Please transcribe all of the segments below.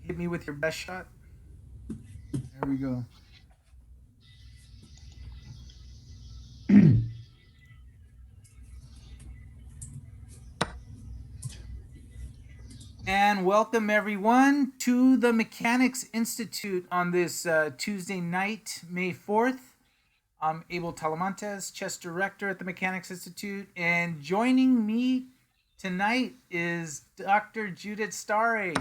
Hit me with your best shot. There we go. And welcome everyone to the Mechanics Institute on this Tuesday night, May 4th. I'm Abel Talamantes, chess director at the Mechanics Institute, and joining me tonight is Dr. Judith Stare,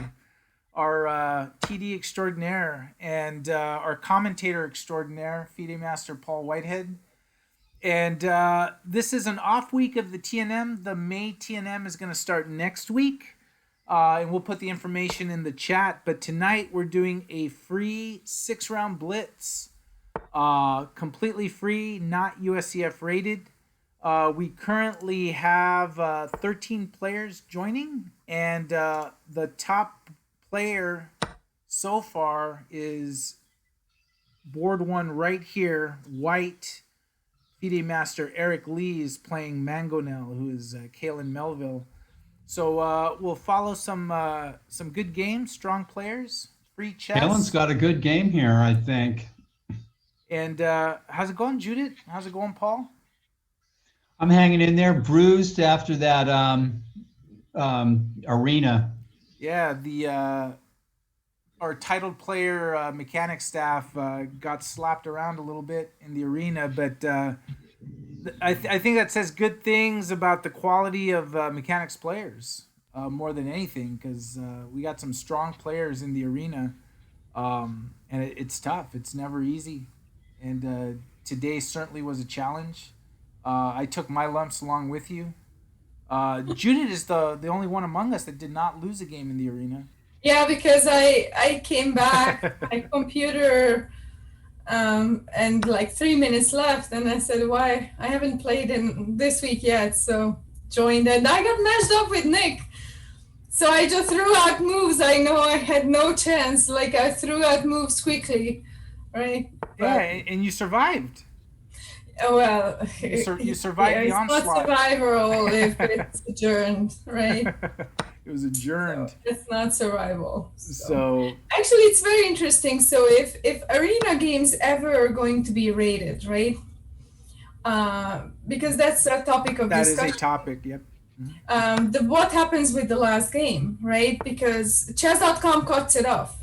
our TD extraordinaire, and our commentator extraordinaire, FIDE Master Paul Whitehead. And this is an off week of the TNM. The May TNM is going to start next week. And we'll put the information in the chat. But tonight we're doing a free 6-round blitz. Completely free, not USCF rated. We currently have 13 players joining. And the top player so far is board one right here, white. FIDE Master Eric Lees playing Mangonel, who is Kalen Melville. So we'll follow some good games, strong players, free chess. Kalen's got a good game here, I think. And how's it going, Judith? How's it going, Paul? I'm hanging in there, bruised after that arena. Yeah, our titled player mechanic staff got slapped around a little bit in the arena, but I think that says good things about the quality of mechanics players more than anything, because we got some strong players in the arena, and it's tough. It's never easy, and today certainly was a challenge. I took my lumps along with you. Judith is the only one among us that did not lose a game in the arena. Yeah, because I came back, my computer, and like 3 minutes left, and I said, why? I haven't played in this week yet, so joined, and I got matched up with Nick. So I just threw out moves. I know I had no chance. Like, I threw out moves quickly, right? Yeah, and you survived. Oh, well, you survived the onslaught. It's not survival if it's adjourned, right? It was adjourned. So it's not survival. So actually, it's very interesting. So if arena games ever are going to be rated, right? Because that's a topic of discussion. That is a topic. Yep. Mm-hmm. What happens with the last game, right? Because chess.com cuts it off.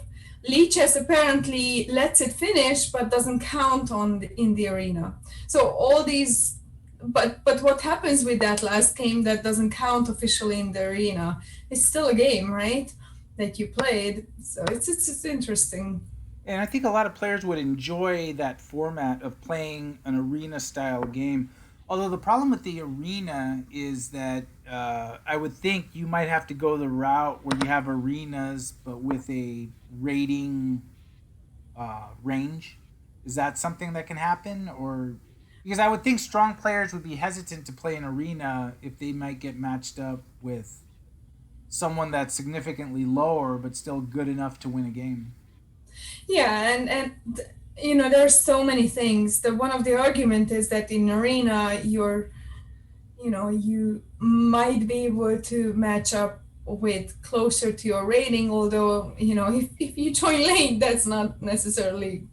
Lichess apparently lets it finish, but doesn't count in the arena. So all these, but what happens with that last game that doesn't count officially in the arena? It's still a game, right? That you played. So it's interesting. And I think a lot of players would enjoy that format of playing an arena style game. Although the problem with the arena is that I would think you might have to go the route where you have arenas, but with a rating range. Is that something that can happen? Or because I would think strong players would be hesitant to play an arena if they might get matched up with someone that's significantly lower but still good enough to win a game. Yeah, and you know, there's so many things. One of the argument is that in arena you might be able to match up with closer to your rating, although if you join late, that's not necessarily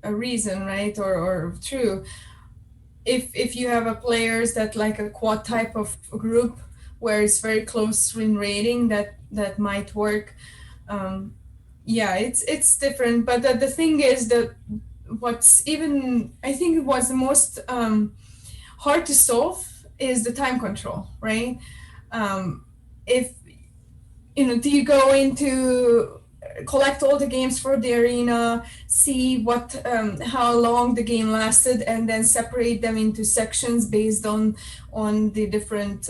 a reason, right? Or true. If you have a players that like a quad type of group where it's very close in rating, that might work. Yeah, it's different. But the thing is that what's even, I think what's the most hard to solve is the time control, right? If do you go into collect all the games for the arena, see how long the game lasted, and then separate them into sections based on the different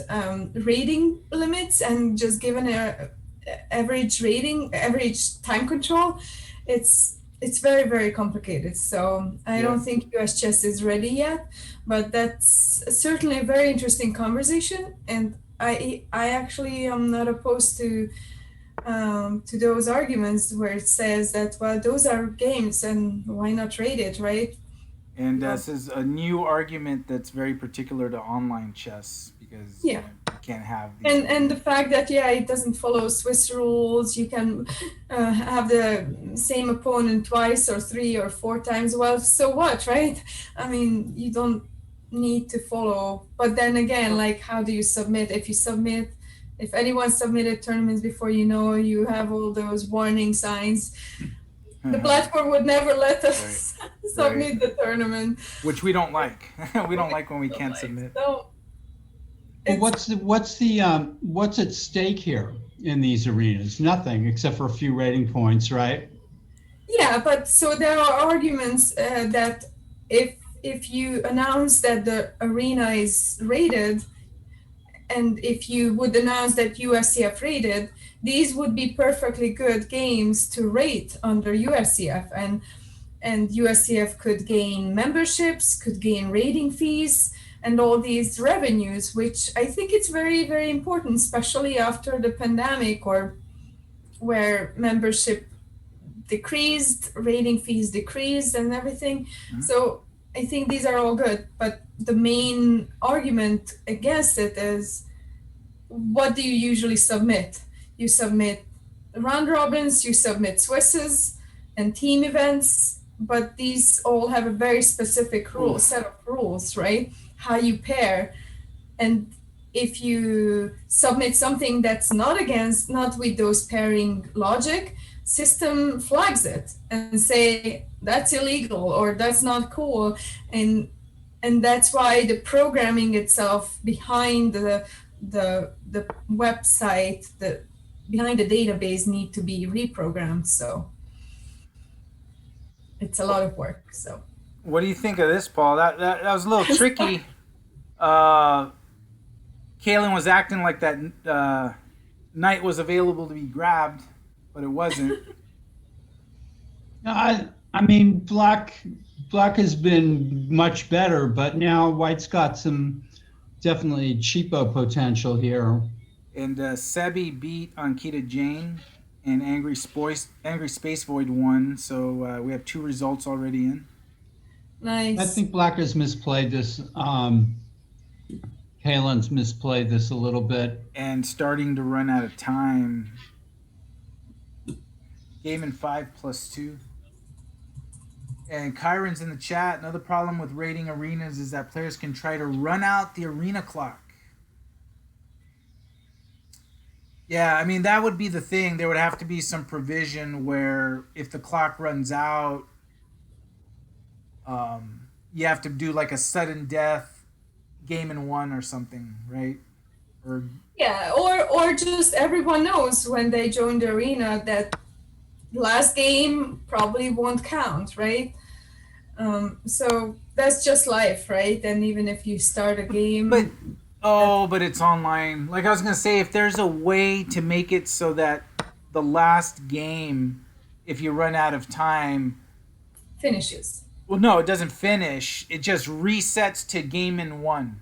rating limits, and just given a average time control, it's very, very complicated. So I don't think US chess is ready yet, but that's certainly a very interesting conversation, and I actually am not opposed to those arguments where it says that, well, those are games and why not rate it, right? And this is a new argument that's very particular to online chess because can't have these. And the fact that it doesn't follow Swiss rules, you can have the same opponent twice or 3 or 4 times. Well, so what, right? I mean, you don't need to follow. But then again, like, how do you submit? If anyone submitted tournaments before, you have all those warning signs. The platform would never let us submit the tournament, which we don't like. We don't like when we can't submit. So Well, what's at stake here in these arenas? Nothing except for a few rating points, right? yeah, but so there are arguments that if you announce that the arena is rated, and if you would announce that USCF rated, these would be perfectly good games to rate under USCF, and USCF could gain memberships, could gain rating fees, and all these revenues, which I think it's very, very important, especially after the pandemic, or where membership decreased, rating fees decreased, and everything. Mm-hmm. So I think these are all good, but the main argument against it is, what do you usually submit? You submit round robins, you submit Swisses and team events, but these all have a very specific set of rules, right? How you pair. And if you submit something that's not with those pairing logic, system flags it and say that's illegal or that's not cool. And that's why the programming itself behind the website, behind the database, need to be reprogrammed. So it's a lot of work. So what do you think of this, Paul? That was a little tricky. Kaylin was acting like that night was available to be grabbed, but it wasn't. I mean, Black has been much better, but now White's got some definitely cheapo potential here. And Sebi beat Ankita Jain, and Angry Space Void won. So we have 2 results already in. Nice. I think Black has misplayed this. Kaylin's misplayed this a little bit. And starting to run out of time. Game in 5+2. And Kyron's in the chat. Another problem with rating arenas is that players can try to run out the arena clock. Yeah, I mean, that would be the thing. There would have to be some provision where if the clock runs out, you have to do like a sudden death game in 1 or something, right? Or just everyone knows when they join the arena that last game probably won't count, right? So that's just life, right? And even if you start a game, but it's online. Like I was gonna say, if there's a way to make it so that the last game, if you run out of time, finishes. Well, no, it doesn't finish. It just resets to game in 1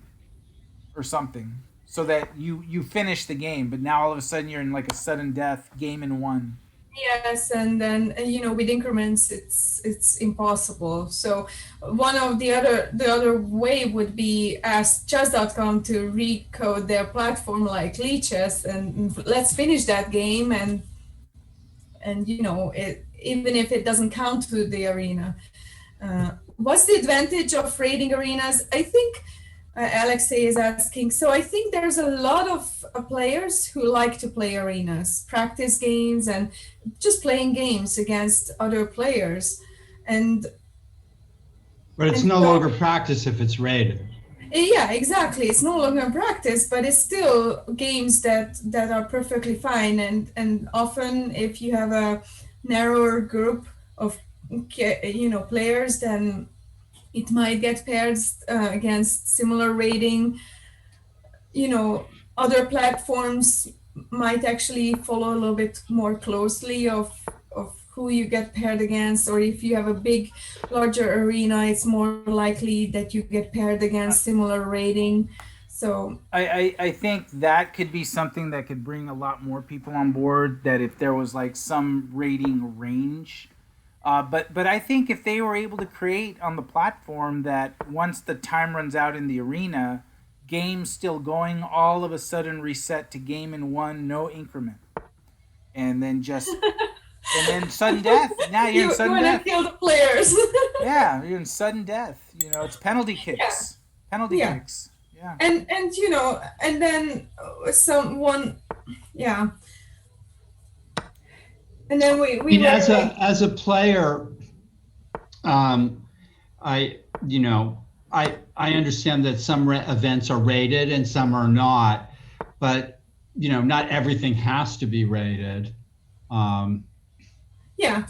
or something, so that you finish the game. But now all of a sudden you're in like a sudden death game in 1. Yes, and then with increments, it's impossible. So one of the other way would be ask chess.com to recode their platform like Lichess, and let's finish that game, and even if it doesn't count to the arena. What's the advantage of rating arenas? I think Alexei is asking. So I think there's a lot of players who like to play arenas, practice games, and just playing games against other players. But it's no longer practice if it's rated. Yeah, exactly. It's no longer practice, but it's still games that are perfectly fine. And often, if you have a narrower group of players, then it might get paired against similar rating. Other platforms might actually follow a little bit more closely of who you get paired against, or if you have a larger arena, it's more likely that you get paired against similar rating. So I think that could be something that could bring a lot more people on board, that if there was like some rating range. But I think if they were able to create on the platform that once the time runs out in the arena, game still going, all of a sudden reset to game in one, no increment, and then sudden death. Now you're in sudden you wanna death. kill the players. Yeah, you're in sudden death. You know, it's penalty kicks. Penalty Yeah. kicks. Yeah. And you know, and then someone, yeah. And then we I mean, were as a player, I you know I understand that some events are rated and some are not, but you know, not everything has to be rated. yeah,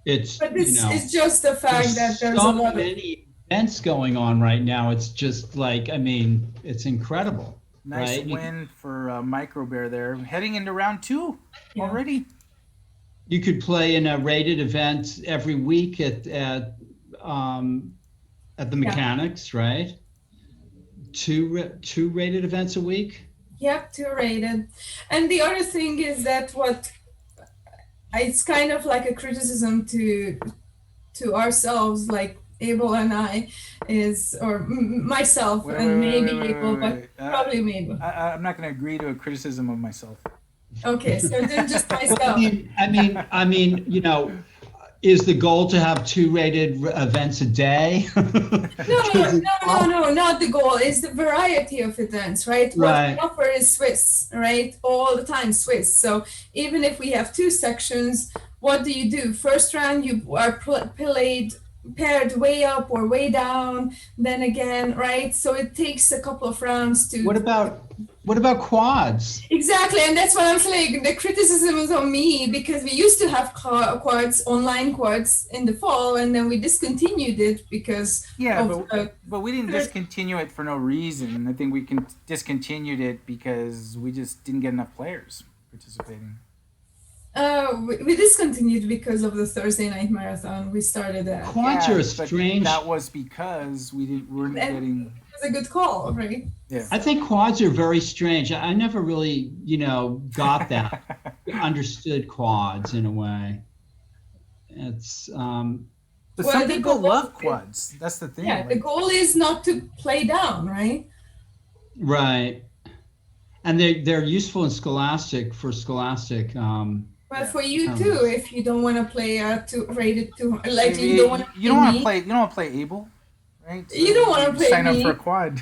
It's but this you know, is just the fact that there's so a lot of many events going on right now. It's just like, I mean, it's incredible. Nice right? win for Micro Bear there, heading into round 2 Yeah. already. You could play in a rated event every week at the mechanics, right? Two rated events a week. Yep, 2 rated. And the other thing is that it's kind of like a criticism to ourselves, like Abel and I, or myself, and maybe Abel, but probably maybe. I'm not going to agree to a criticism of myself. Okay, so then just Well, myself. I mean, you know, is the goal to have 2 rated events a day? No, not the goal. It's the variety of events, right? Right. What we offer is Swiss, right? All the time Swiss. So even if we have 2 sections, what do? First round, you are paired way up or way down, then again, right? So it takes a couple of rounds to. What about quads? Exactly, and that's what I'm saying. The criticism is on me because we used to have quads, online quads in the fall, and then we discontinued it because but we didn't discontinue it for no reason. I think we discontinued it because we just didn't get enough players participating. We discontinued because of the Thursday night marathon. We started that. Quads are strange. Uh, That was because weren't getting. It was a good call, right? Yeah. I think quads are very strange. I never really, you know, got that, understood quads in a way. It's But Well, some the people goal- love quads. That's the thing. Yeah, the like- goal is not to play down, right? right, and they're useful in Scholastic for Scholastic. But for you too, if you don't want to play rated two, like you don't want to. You don't want to play. You don't want to play Able, right? You don't wanna play sign me. up for a quad.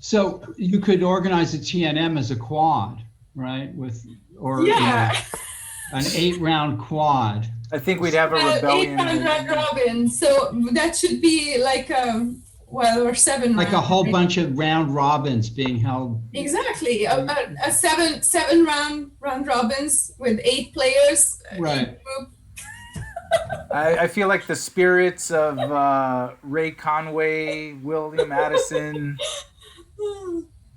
So you could organize a TNM as a quad, right? Yeah. An 8-round quad. I think we'd have a 8 rebellion. round round robin, so that should be like or 7 Like a round, whole right? bunch of round robins being held. Exactly, a seven round robins with 8 players. Right. Group. I feel like the spirits of Ray Conway, William Addison.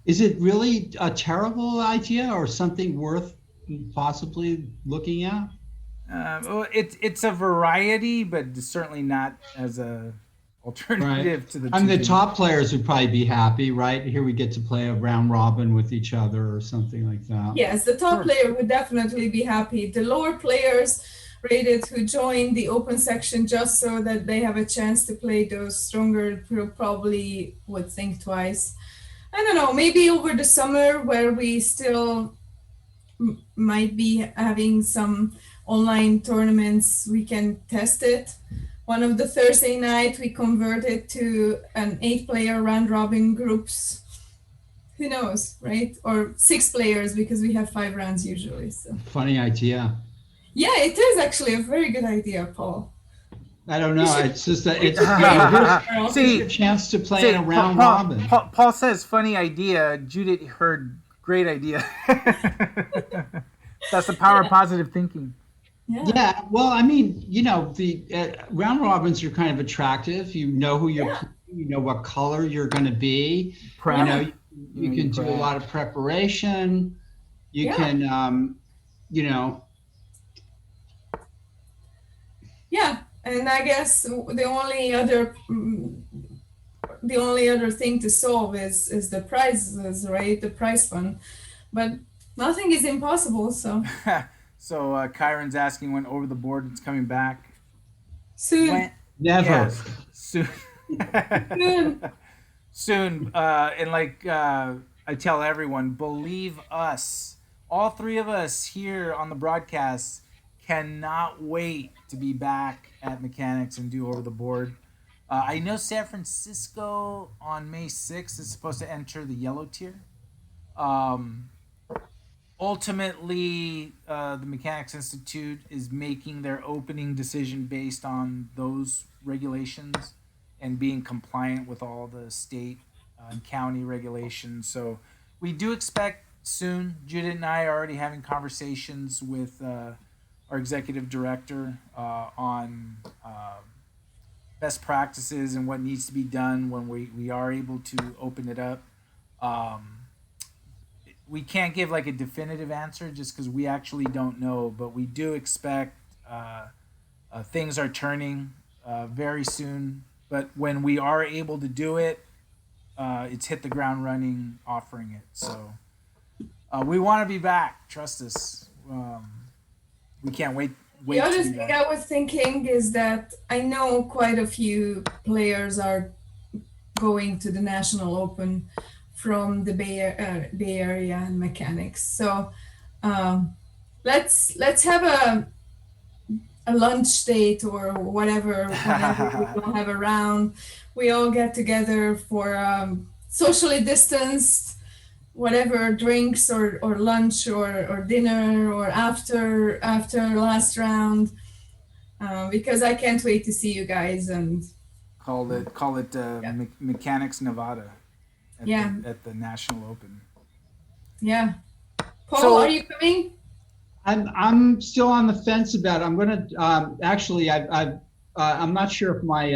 Is it really a terrible idea or something worth possibly looking at? Well, it's a variety, but certainly not as a alternative to the. I mean, the two top players would probably be happy, right? Here we get to play a round robin with each other or something like that. Yes, the top Sure. player would definitely be happy. The lower players rated who join the open section just so that they have a chance to play those stronger probably would think twice. I don't know, maybe over the summer where we still might be having some online tournaments, we can test it. One of the Thursday night we converted to an 8-player round robin groups. Who knows, right? Or 6 players because we have 5 rounds usually. So Funny idea. yeah, it is actually a very good idea, Paul. I don't know. It's just that it's See, a chance to play See, in a round Paul, robin. Paul says funny idea. Judith heard great idea. That's the power of positive thinking. Yeah. Yeah, well, I mean, you know, the round robins are kind of attractive. You know who you're, you know what color you're going to be. Prep. You know, you can do a prep. lot of preparation. You Yeah. can, you know, Yeah, and I guess the only other thing to solve is the prizes, right? The prize fund, but nothing is impossible. So So Kyron's asking when Over the Board is coming back. soon, When? never. Yes, soon. soon. soon. And like I tell everyone, believe us. All three of us here on the broadcast cannot wait to be back at Mechanics and do Over the Board. I know San Francisco on May 6th is supposed to enter the yellow tier. Um, Ultimately, the Mechanics Institute is making their opening decision based on those regulations and being compliant with all the state and county regulations. So we do expect soon. Judith and I are already having conversations with our executive director on best practices and what needs to be done when we are able to open it up. Um, we can't give like a definitive answer just because we actually don't know, but we do expect things are turning very soon. But when we are able to do it, it's hit the ground running, offering it. So we want to be back. Trust us. We can't wait. The other to be thing back. I was thinking is that I know quite a few players are going to the National Open from the Bay Area and Mechanics. So let's have a lunch date or whatever whenever we don't have around. We all get together for socially distanced whatever drinks or lunch or dinner or after last round because I can't wait to see you guys and Call it Yeah. Mechanics Nevada Yeah. At the National Open. yeah. Paul, So- are you coming? I'm still on the fence about it. I'm gonna actually I'm not sure if my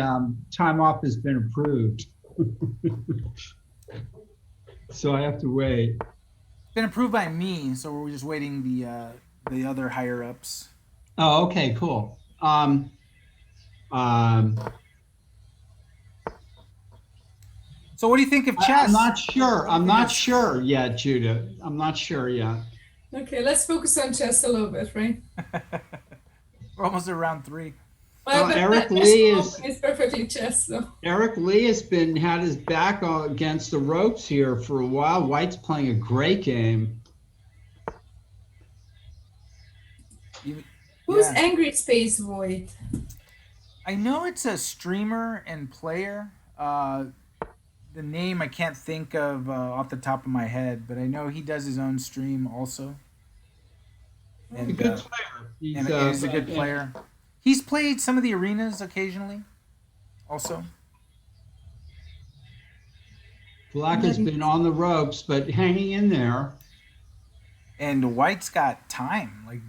time off has been approved, so I have to wait. It's been approved by me, so we're just waiting the other higher ups. Oh, okay, cool. Um, So what do you think of chess? I'm not sure. I'm not sure yet, Judah. I'm not sure yet. Okay, let's focus on chess a little bit, right? We're almost at round 3. Well, but Eric National Lee is- Open is perfectly chess, so. Eric Lee has had his back against the ropes here for a while. White's playing a great game. Who's Yeah. Angry Space Void? I know it's a streamer and player. The name I can't think of off the top of my head, but I know he does his own stream also. He's a And, good player. and he's a good player. He's played some of the arenas occasionally, also. Black has been on the ropes, but hanging in there. And White's got time. Like,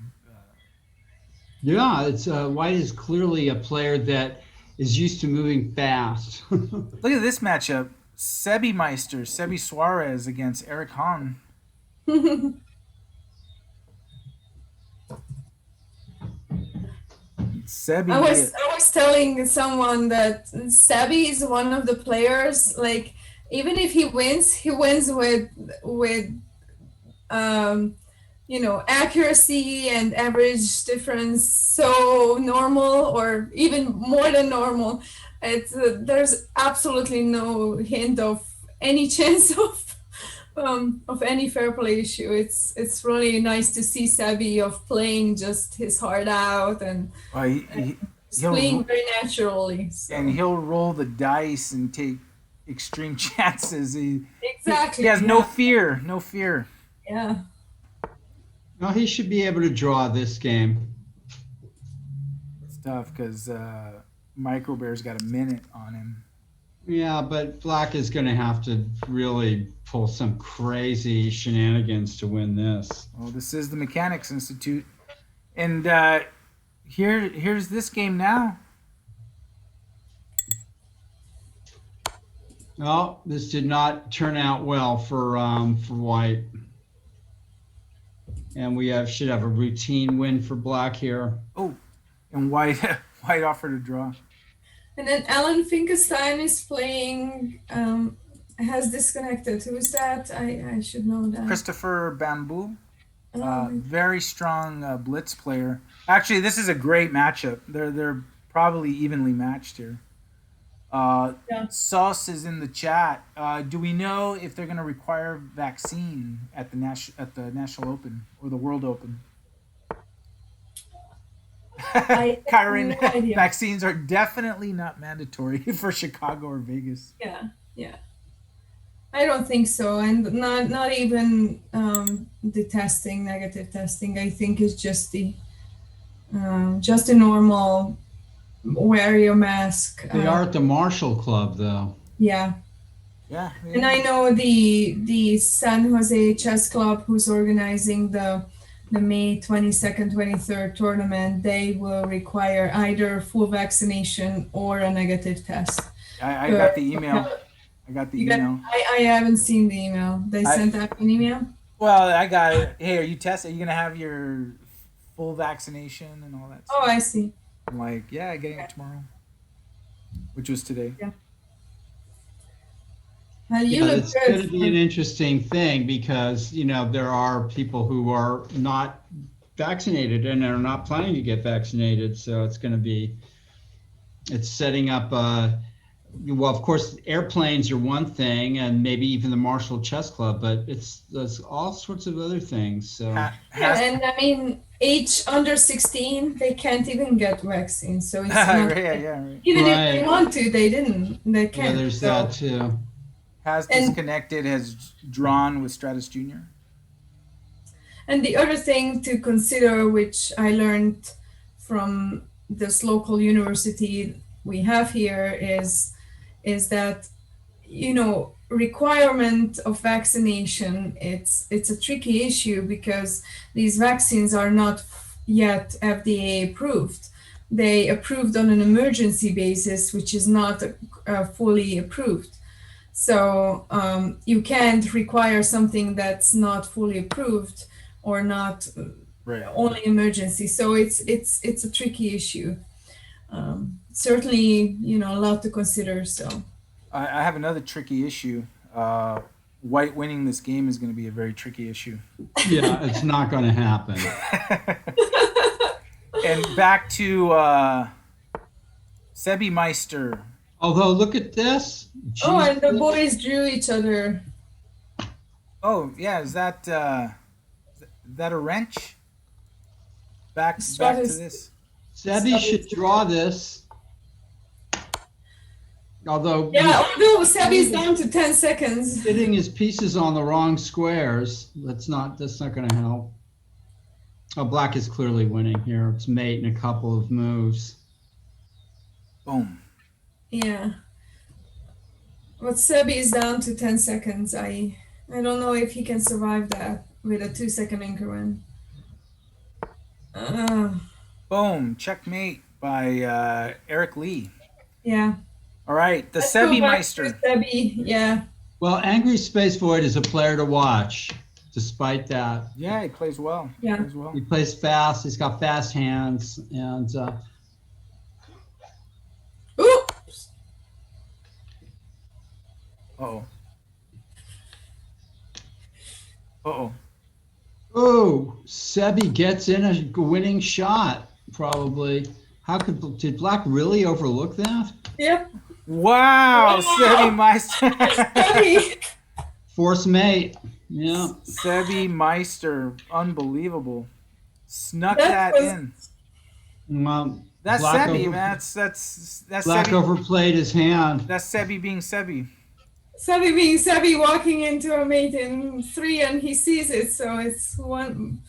Yeah, it's White is clearly a player that is used to moving fast. look at this matchup: Sebi Meister, Sebi Suarez against Eric Hahn. Sebi. I was telling someone that Sabi is one of the players. Like even if he wins with accuracy and average difference so normal or even more than normal. It's there's absolutely no hint of any chance of any fair play issue. It's really nice to see Sabi of playing just his heart out and He'll- playing very naturally. So. and he'll roll the dice and take extreme chances. Exactly. He has no yeah. fear. No fear. Yeah. No, he should be able to draw this game. It's tough because Micro Bear's got a minute on him. Yeah, but Black is going to have to really pull some crazy shenanigans to win this. Well, this is the Mechanics Institute, and here's this game now. No, this did not turn out well for White. And we should have a routine win for Black here. Oh, and White White offered a draw. And then Alan Finkelstein is playing. Has disconnected. Who's that? I should know that. Christopher Bamboo, Oh, very strong blitz player. Actually, this is a great matchup. They're probably evenly matched here. Yeah. Sauce is in the chat. Do we know if they're going to require vaccine at the National Open or the World Open? I have Kyron, no idea. vaccines are definitely not mandatory for Chicago or Vegas. Yeah, yeah. I don't think so, and not even the testing, negative testing. I think it's just a normal wear your mask. They are at the Marshall Club, though. Yeah, Yeah. and I know the San Jose Chess Club, who's organizing the May 22nd, 23rd tournament. They will require either full vaccination or a negative test. I got the email. I got the email. I haven't seen the email. They sent out an email. Well, I got it. Hey, are you tested? Are you gonna have your full vaccination and all that stuff? Oh, I see. I'm like, yeah, getting it tomorrow, which was today. You look It's going to good. be an interesting thing because, there are people who are not vaccinated and are not planning to get vaccinated. So it's setting up, well, of course, airplanes are one thing and maybe even the Marshall Chess Club, but there's all sorts of other things. So, Yeah, and I mean, age under 16, they can't even get vaccines. So it's not, right. even if Right. they want to, they didn't. They yeah, can't. there's So- that too. Has And- Disconnected has drawn with Stratus Junior. And the other thing to consider, which I learned from this local university we have here, is that requirement of vaccination. It's a tricky issue because these vaccines are not yet FDA approved. They approved on an emergency basis, which is not fully approved. So you can't require something that's not fully approved or not Right. only emergency. So it's a tricky issue. Certainly, a lot to consider. So I have another tricky issue. White winning this game is going to be a very tricky issue. Yeah, it's not going to happen. And back to Sebi Meister. Although, look at this. oh, and the Jesus. boys drew each other. Oh yeah, is that a wrench? Back to Stratus- this. Sebi should draw this. Although Yeah, although Sebi's down to 10 seconds. he's hitting his pieces on the wrong squares. That's not going to help. Oh, black is clearly winning here. It's mate in a couple of moves. Boom. Yeah. But Sebi is down to 10 seconds. I don't know if he can survive that with a 2-second increment. Boom. Checkmate by Eric Lee. Yeah. All right, the Let's go Sebi back Meister. to Sebi, yeah. Well, Angry Space Void is a player to watch, despite that. Yeah, he plays well. Yeah. Plays well. He plays fast. He's got fast hands. And Oops. Uh-oh. Uh-oh. oh, Sebi gets in a winning shot, probably. Did black really overlook that? Yep. Wow, Wow. Sebi Meister. Sebi. Force mate. Yeah. Sebi Meister. Unbelievable. Snuck That that was- in. Well, That's Black Sebi, over- man. That's black Sebi. overplayed his hand. That's Sebi being Sebi. Sebi being Sebi, walking into a mate in 3 and he sees it, so it's one.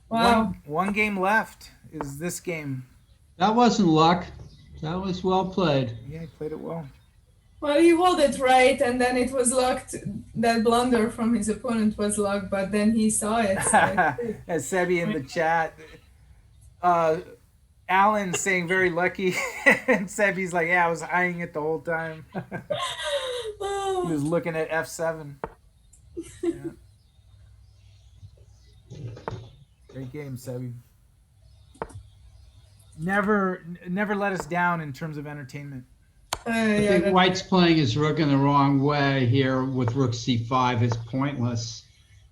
Wow. One game left is this game. That wasn't luck. That was well played. Yeah, he played it well. Well, he held it right, and then it was luck. That blunder from his opponent was luck, but then he saw it. So As Sebi in the chat. Alan saying very lucky. And Sebi's like, yeah, I was eyeing it the whole time. He was looking at F7. Yeah. Great game, Sebi. Never let us down in terms of entertainment. I yeah, think that- White's playing his rook in the wrong way here with rook c5 is pointless.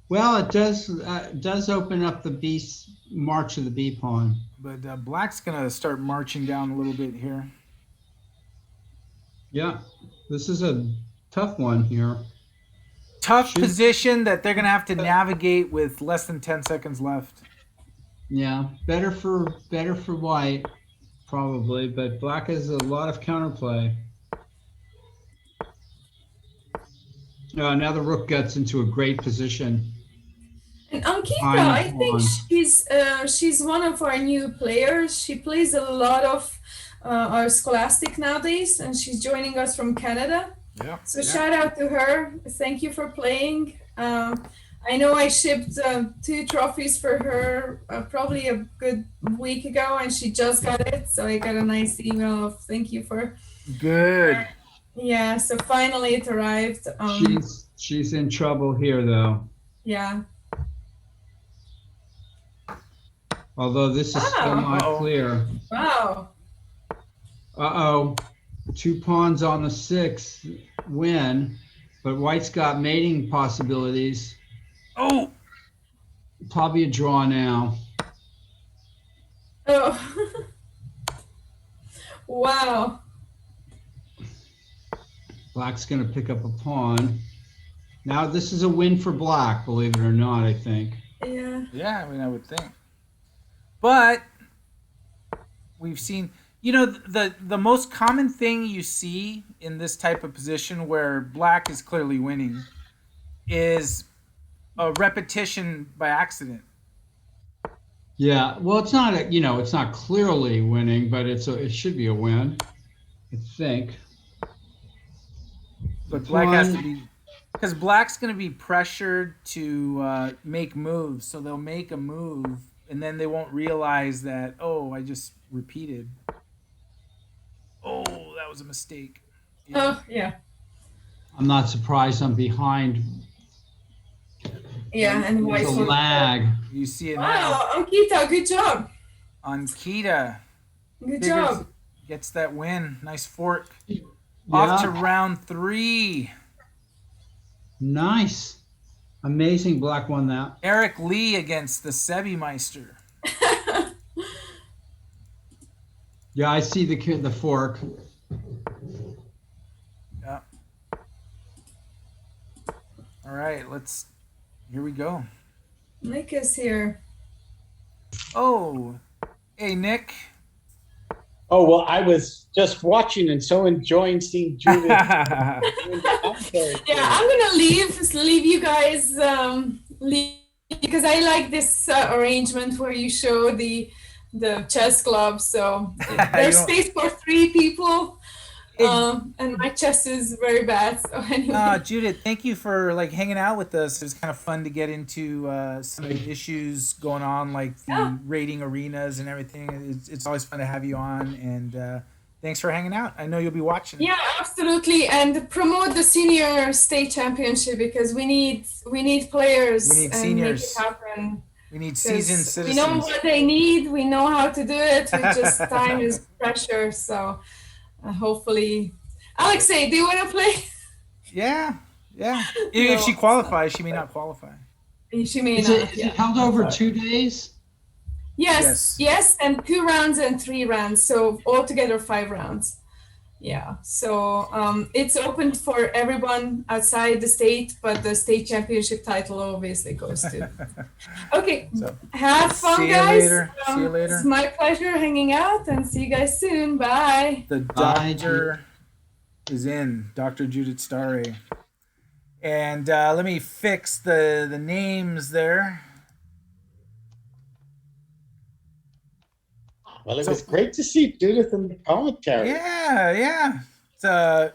Well, it does open up the march of the b pawn. But Black's gonna start marching down a little bit here. Yeah, this is a tough one here. Tough Should- position that they're gonna have to navigate with less than 10 seconds left. Yeah, better for white, probably, but black has a lot of counterplay. Now the rook gets into a great position. And Ankita, Behind I the think pawn. she's one of our new players. She plays a lot of our Scholastic nowadays, and she's joining us from Canada. Yeah. So shout out to her. Thank you for playing. I know I shipped 2 trophies for her probably a good week ago, and she just got it. So I got a nice email of thank you for. Good. Yeah. So finally it arrived. She's in trouble here though. Yeah. Although this is still Wow. not Uh-oh. clear. Wow. Uh-oh. 2 pawns on the 6 win, but white's got mating possibilities. Oh, Probably a draw now. Oh. Wow. Black's going to pick up a pawn. Now this is a win for black, believe it or not, I think. Yeah. yeah. I mean, I would think. But we've seen, the most common thing you see in this type of position where black is clearly winning is a repetition by accident. Yeah, well, it's not it's not clearly winning, but it should be a win, I think. But black has to be, because black's going to be pressured to make moves, so they'll make a move, and then they won't realize that, oh, I just repeated. Oh, that was a mistake. Oh, yeah. I'm not surprised I'm behind. Yeah, and There's white. a lag. You see it now. Wow, Ankita, good job. Ankita Good job. gets that win. Nice fork. Off to Yeah, round 3. nice. Amazing, black won that. Eric Lee against the Sebi Meister. Yeah, I see the fork. Yeah. All right, here we go. Nick is here. Oh, hey, Nick. Oh, well, I was just watching and so enjoying seeing Judith. Yeah, I'm gonna leave you guys leave because I like this arrangement where you show the chess club. So there's space for 3 people, and my chess is very bad. So anyway. Judith, thank you for hanging out with us. It was kind of fun to get into some of the issues going on, like the rating arenas and everything. It's always fun to have you on, and thanks for hanging out. I know you'll be watching. Yeah, absolutely, and promote the senior state championship because we need players. We need and seniors. make it happen. We need 'Cause seasoned citizens. We know what they need. We know how to do it. We just time is pressure. So hopefully, Alexei, do you want to play? Yeah. If she qualifies, she may not qualify. She may Is not. it held over 2 days? Yes, and 2 rounds and 3 rounds. So altogether 5 rounds. Yeah. So it's open for everyone outside the state, but the state championship title obviously goes to. Okay. So, Have fun, see you guys. later. See you later. It's my pleasure hanging out, and see you guys soon. Bye. The Bye, doctor is in, Dr. Judith Stare. And let me fix the names there. Well, it was great to see Judith in the commentary. Yeah.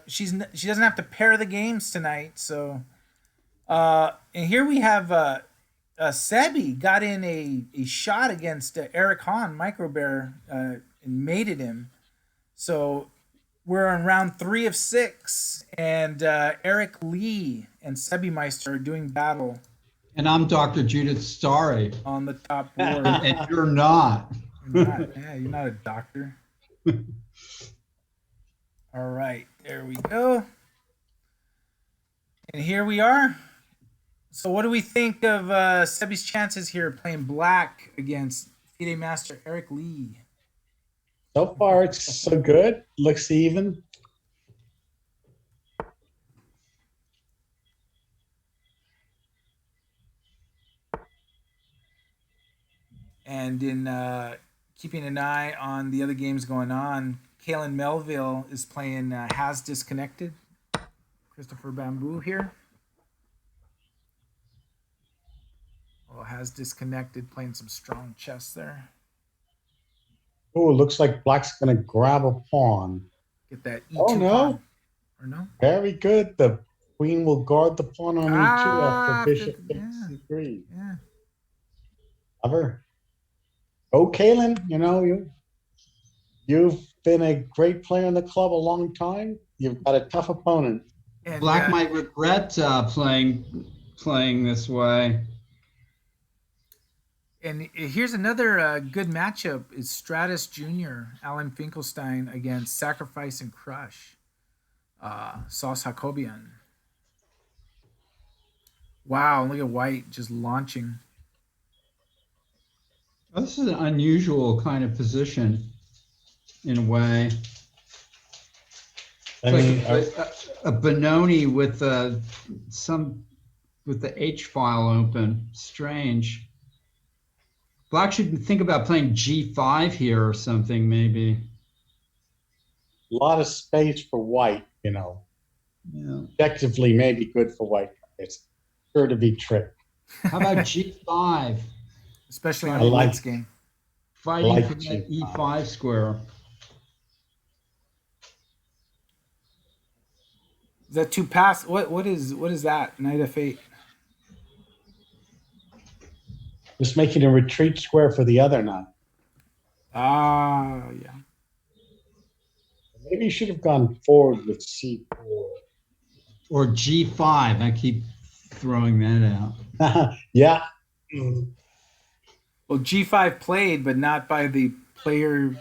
She doesn't have to pair the games tonight. So, and here we have Sebi got in a shot against Eric Hahn, Microbear, and mated him. So we're in round 3 of 6, and Eric Lee and Sebi Meister are doing battle And I'm Dr. Judith Starry, on the top board. and you're not. You're not a doctor. All right, there we go. And here we are. So what do we think of Sebi's chances here playing black against FIDE Master Eric Lee? So far, it's so good. Looks even. And in keeping an eye on the other games going on, Kalen Melville is playing Has Disconnected. Christopher Bamboo here. Oh, Has Disconnected, playing some strong chess there. Oh, looks like black's going to grab a pawn. Get that E2 Oh, no. pawn. Or no? Very good. The queen will guard the pawn on E2 after bishop takes yeah. C3. Yeah. Clever. Oh, Kalen, you've been a great player in the club a long time. You've got a tough opponent. And, Black might regret playing this way. And here's another good matchup: is Stratus Jr. Alan Finkelstein against Sacrifice and Crush, Sauce Jacobian. Wow! Look at White just launching. Oh, this is an unusual kind of position, in a way. I mean, A Benoni with the H file open. Strange. Black should think about playing G5 here or something, maybe. a lot of space for white, Yeah. Objectively, maybe good for white. It's sure to be tricked. How about G5? Especially on I like- White's game. Fighting like for that G5. E5 square. Is that two pass? What is that? Knight F8. Just making a retreat square for the other knight. Ah, yeah. Maybe you should have gone forward with C4. Or G5. I keep throwing that out. Yeah. Well, G5 played, but not by the player.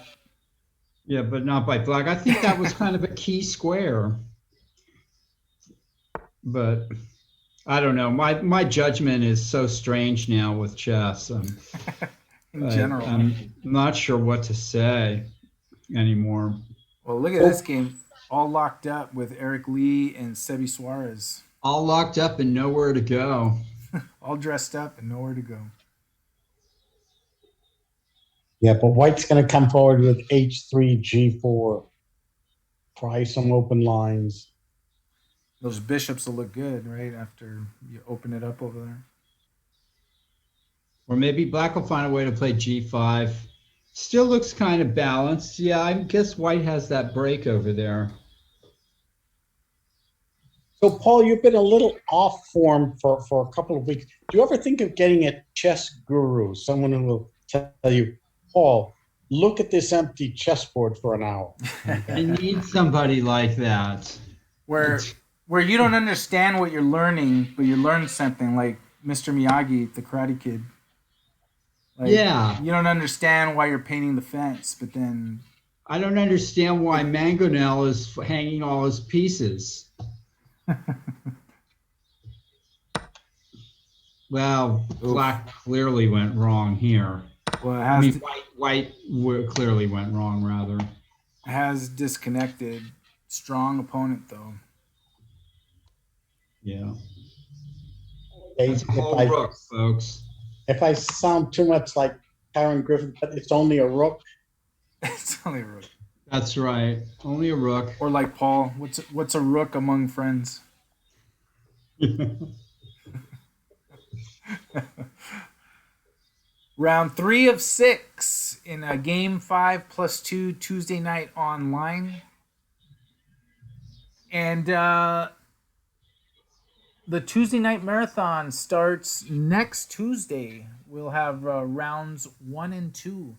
Yeah, but not by Black. I think that was kind of a key square. But I don't know. My judgment is so strange now with chess. In general. I'm not sure what to say anymore. Well, look at this game. All locked up with Eric Lee and Sebi Suarez. All locked up and nowhere to go. All dressed up and nowhere to go. Yeah, but white's going to come forward with H3, G4. Try some open lines. Those bishops will look good, right, after you open it up over there. Or maybe Black will find a way to play G5. Still looks kind of balanced. Yeah, I guess White has that break over there. So, Paul, you've been a little off form for a couple of weeks. Do you ever think of getting a chess guru, someone who will tell you, Paul, look at this empty chessboard for an hour? I need somebody like that. Where you don't understand what you're learning, but you learn something, like Mr. Miyagi, the Karate Kid. Like, Yeah. You don't understand why you're painting the fence, but then I don't understand why Mangonel is hanging all his pieces. Well, Black clearly went wrong here. well, it I has, mean, White clearly went wrong, rather. has disconnected. Strong opponent, though. Yeah. If It's a whole rook, folks. if I sound too much like Karen Griffin, but it's only a rook. It's only a rook. That's right. Only a rook. Or like Paul, what's a rook among friends? Round 3 of 6 in a game 5+2 Tuesday night online. And the Tuesday night marathon starts next Tuesday. We'll have rounds 1 and 2.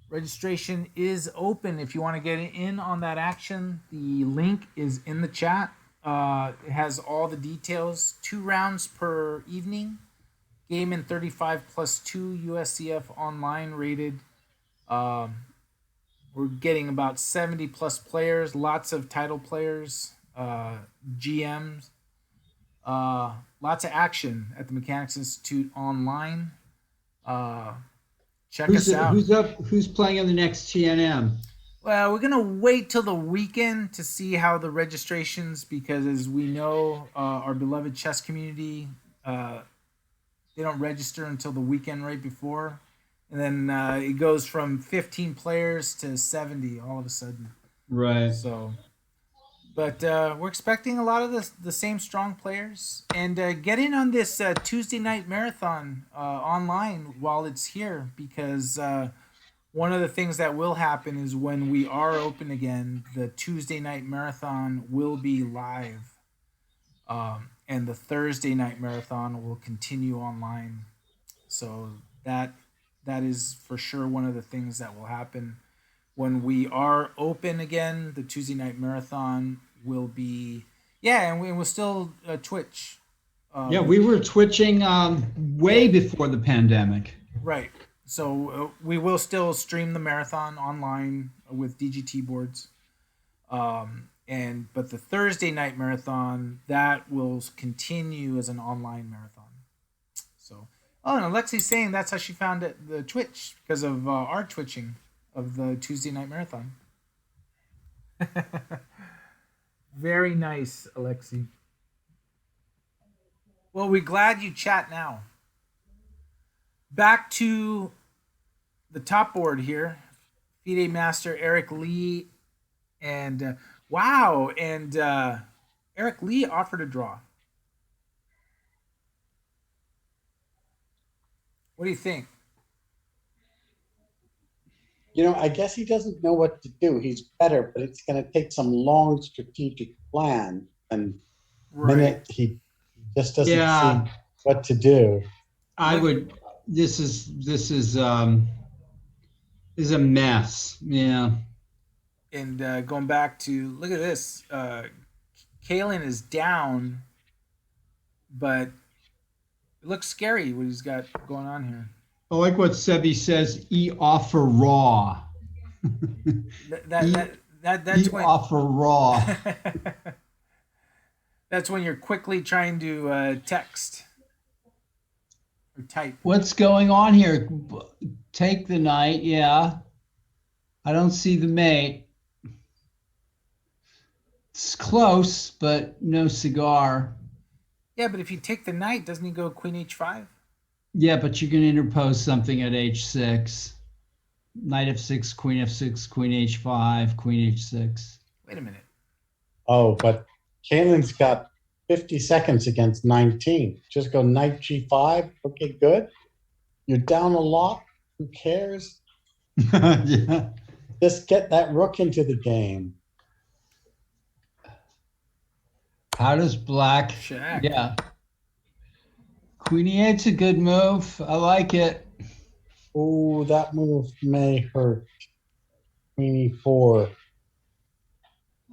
Registration is open if you want to get in on that action. The link is in the chat. It has all the details. 2 rounds per evening. Game in 35+2 USCF online rated. We're getting about 70 plus players, lots of title players, GMs, lots of action at the Mechanics Institute online. Check us out. Who's playing in the next TNM? Well, we're gonna wait till the weekend to see how the registrations, because as we know, our beloved chess community, they don't register until the weekend right before, and then it goes from 15 players to 70 all of a sudden. Right. So, but we're expecting a lot of the same strong players, and get in on this Tuesday night marathon online while it's here, because one of the things that will happen is when we are open again, the Tuesday night marathon will be live, and the Thursday night marathon will continue online. So that is for sure one of the things that will happen when we are open again. The Tuesday night marathon will be, yeah, and we'll still Twitch. Yeah, we were twitching way before the pandemic. Right. So we will still stream the marathon online with DGT boards. But the Thursday night marathon, that will continue as an online marathon. So, oh, and Alexi's saying that's how she found it, the Twitch, because of our twitching of the Tuesday night marathon. Very nice, Alexi. Well, we're glad you chat now. Back to the top board here. FIDE Master Eric Lee, and wow, and Eric Lee offered a draw. What do you think? I guess he doesn't know what to do. He's better, but it's going to take some long strategic plan. And minute he just doesn't see what to do. I would. This is a mess. Yeah. And going back to, look at this. Kalen is down, but it looks scary what he's got going on here. I like what Sebi says. Offer raw. That's when offer raw. That's when you're quickly trying to text or type. What's going on here? Take the knight. Yeah. I don't see the mate. It's close, but no cigar. Yeah, but if you take the knight, doesn't he go queen h5? Yeah, but you can interpose something at h6. Knight f6, queen f6, queen h5, queen h6. Wait a minute. Oh, but Kalen's got 50 seconds against 19. Just go knight g5. Okay, good. You're down a lot. Who cares? Yeah. Just get that rook into the game. How does black? Check. Yeah. Queen e8's a good move. I like it. Oh, that move may hurt. Queen e4.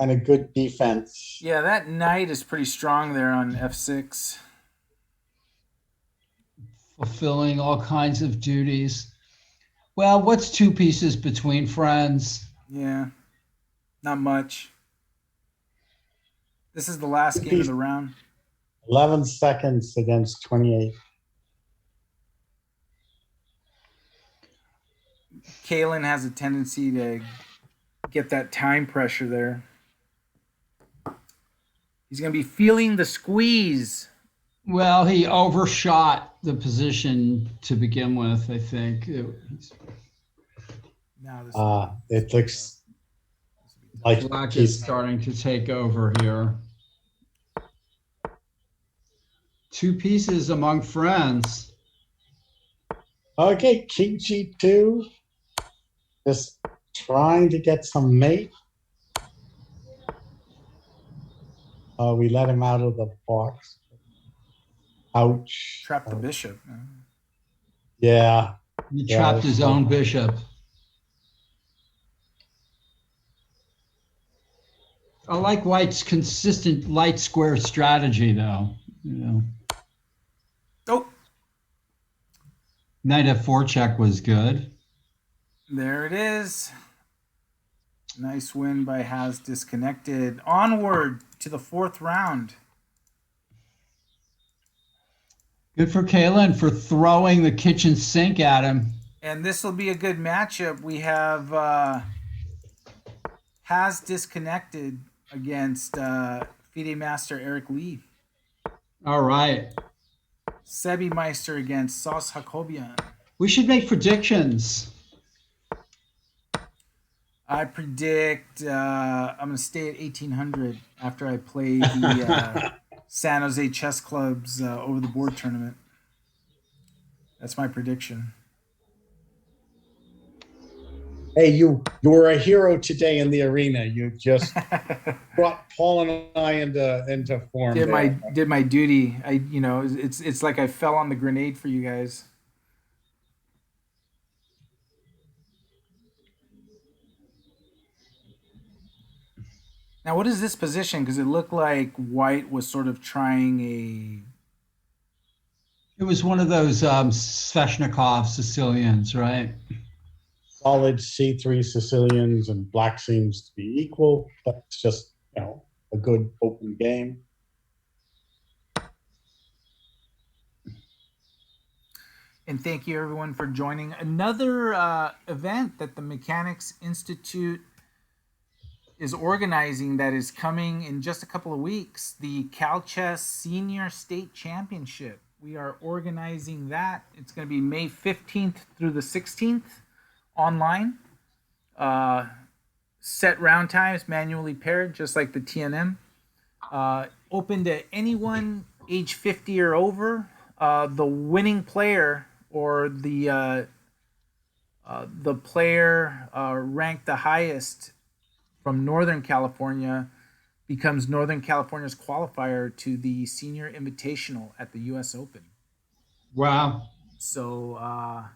And a good defense. Yeah, that knight is pretty strong there on f6. Fulfilling all kinds of duties. Well, what's two pieces between friends? Yeah, not much. This is the last game of the round. 11 seconds against 28. Kalen has a tendency to get that time pressure there. He's going to be feeling the squeeze. Well, he overshot the position to begin with, I think. It looks like Black is starting to take over here. Two pieces among friends. Okay, king g2. Just trying to get some mate. We let him out of the box. Ouch. Trap the bishop. Yeah. He trapped his own bishop. I like White's consistent light square strategy, though. Oh, Knight f4 check was good. there it is. Nice win by Has Disconnected. Onward to the fourth round. Good for Kalen for throwing the kitchen sink at him. And this will be a good matchup. We have Has Disconnected against FIDE Master Eric Lee. All right. Sebi Meister against Sauce Hakobian. We should make predictions. I predict I'm going to stay at 1800 after I play the San Jose Chess Club's over the board tournament. That's my prediction. Hey, you were a hero today in the arena. You just brought Paul and I into form. Did my duty. It's like I fell on the grenade for you guys. Now, what is this position? Because it looked like White was sort of trying a. It was one of those Sveshnikov Sicilians, right? Solid C3 Sicilians, and black seems to be equal, but it's just, a good open game. And thank you, everyone, for joining another event that the Mechanics Institute is organizing that is coming in just a couple of weeks, the Cal Chess Senior State Championship. We are organizing that. It's going to be May 15th through the 16th online. Set round times, manually paired, just like the TNM. Open to anyone age 50 or over. The winning player or the player ranked the highest from Northern California becomes Northern California's qualifier to the Senior Invitational at the U.S. Open. Wow. So